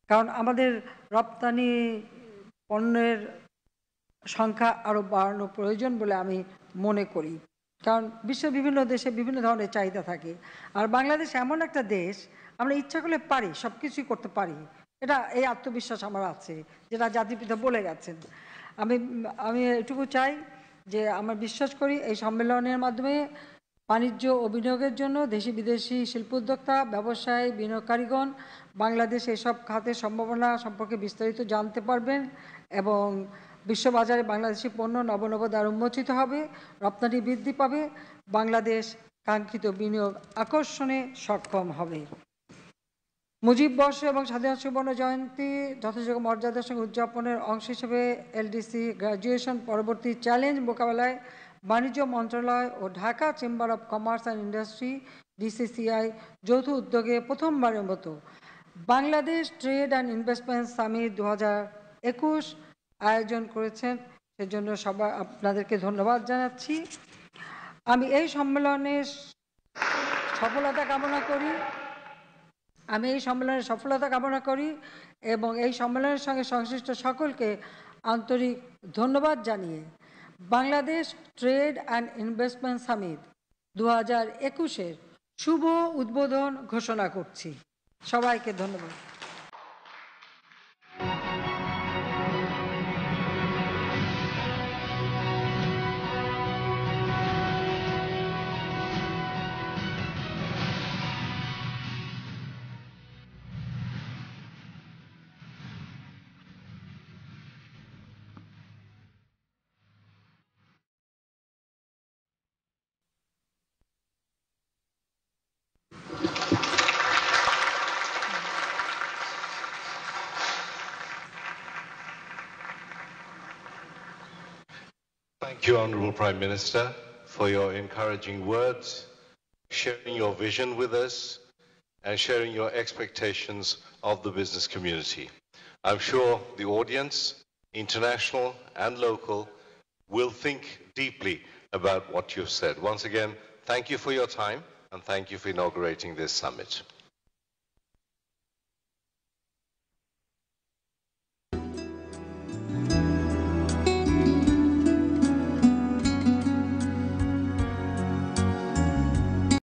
কারণ আমাদের রপ্তানি পণ্যের সংখ্যা আরও বাড়ানো প্রয়োজন বলে আমি মনে করি। কারণ বিশ্বের বিভিন্ন দেশে বিভিন্ন ধরনের চাহিদা থাকে, আর বাংলাদেশ এমন একটা দেশ, আমরা ইচ্ছা করলে পারি, সব কিছুই করতে পারি। এই আত্মবিশ্বাস আমার আছে, যেটা জাতির পিতা বলে গেছেন। আমি এটুকু চাই যে আমরা বিশ্বাস করি এই সম্মেলনের মাধ্যমে বাণিজ্য ও বিনিয়োগের জন্য দেশি বিদেশি শিল্পোদ্যোক্তা, ব্যবসায়ী, বিনিয়োগকারীগণ বাংলাদেশ এসব খাতের সম্ভাবনা সম্পর্কে বিস্তারিত জানতে পারবেন এবং বিশ্ববাজারে বাংলাদেশি পণ্য নব নব দ্বার উন্মোচিত হবে, রপ্তানি বৃদ্ধি পাবে, বাংলাদেশ কাঙ্ক্ষিত বিনিয়োগ আকর্ষণে সক্ষম হবে। মুজিব বর্ষ এবং স্বাধীনতা সুবর্ণ জয়ন্তী যথাযোগ্য মর্যাদার সঙ্গে উদযাপনের অংশ হিসেবে এলডিসি গ্র্যাজুয়েশন পরবর্তী চ্যালেঞ্জ মোকাবেলায় বাণিজ্য মন্ত্রণালয় ও Dhaka chamber of commerce and industry DCCI যৌথ উদ্যোগে প্রথমবারের মতো Bangladesh trade and investment summit 2021 আয়োজন করেছেন। সেজন্য সবাই আপনাদেরকে ধন্যবাদ জানাচ্ছি। আমি এই সম্মেলনের সফলতা কামনা করি এবং এই সম্মেলনের সঙ্গে সংশ্লিষ্ট সকলকে আন্তরিক ধন্যবাদ জানিয়ে Bangladesh trade and investment summit 2021-এর শুভ উদ্বোধন ঘোষণা করছি। সবাইকে ধন্যবাদ। Thank you, Honorable Prime Minister, for your encouraging words, sharing your vision with us, and sharing your expectations of the business community. I'm sure the audience, international and local, will think deeply about what you've said. Once again, thank you for your time and thank you for inaugurating this summit.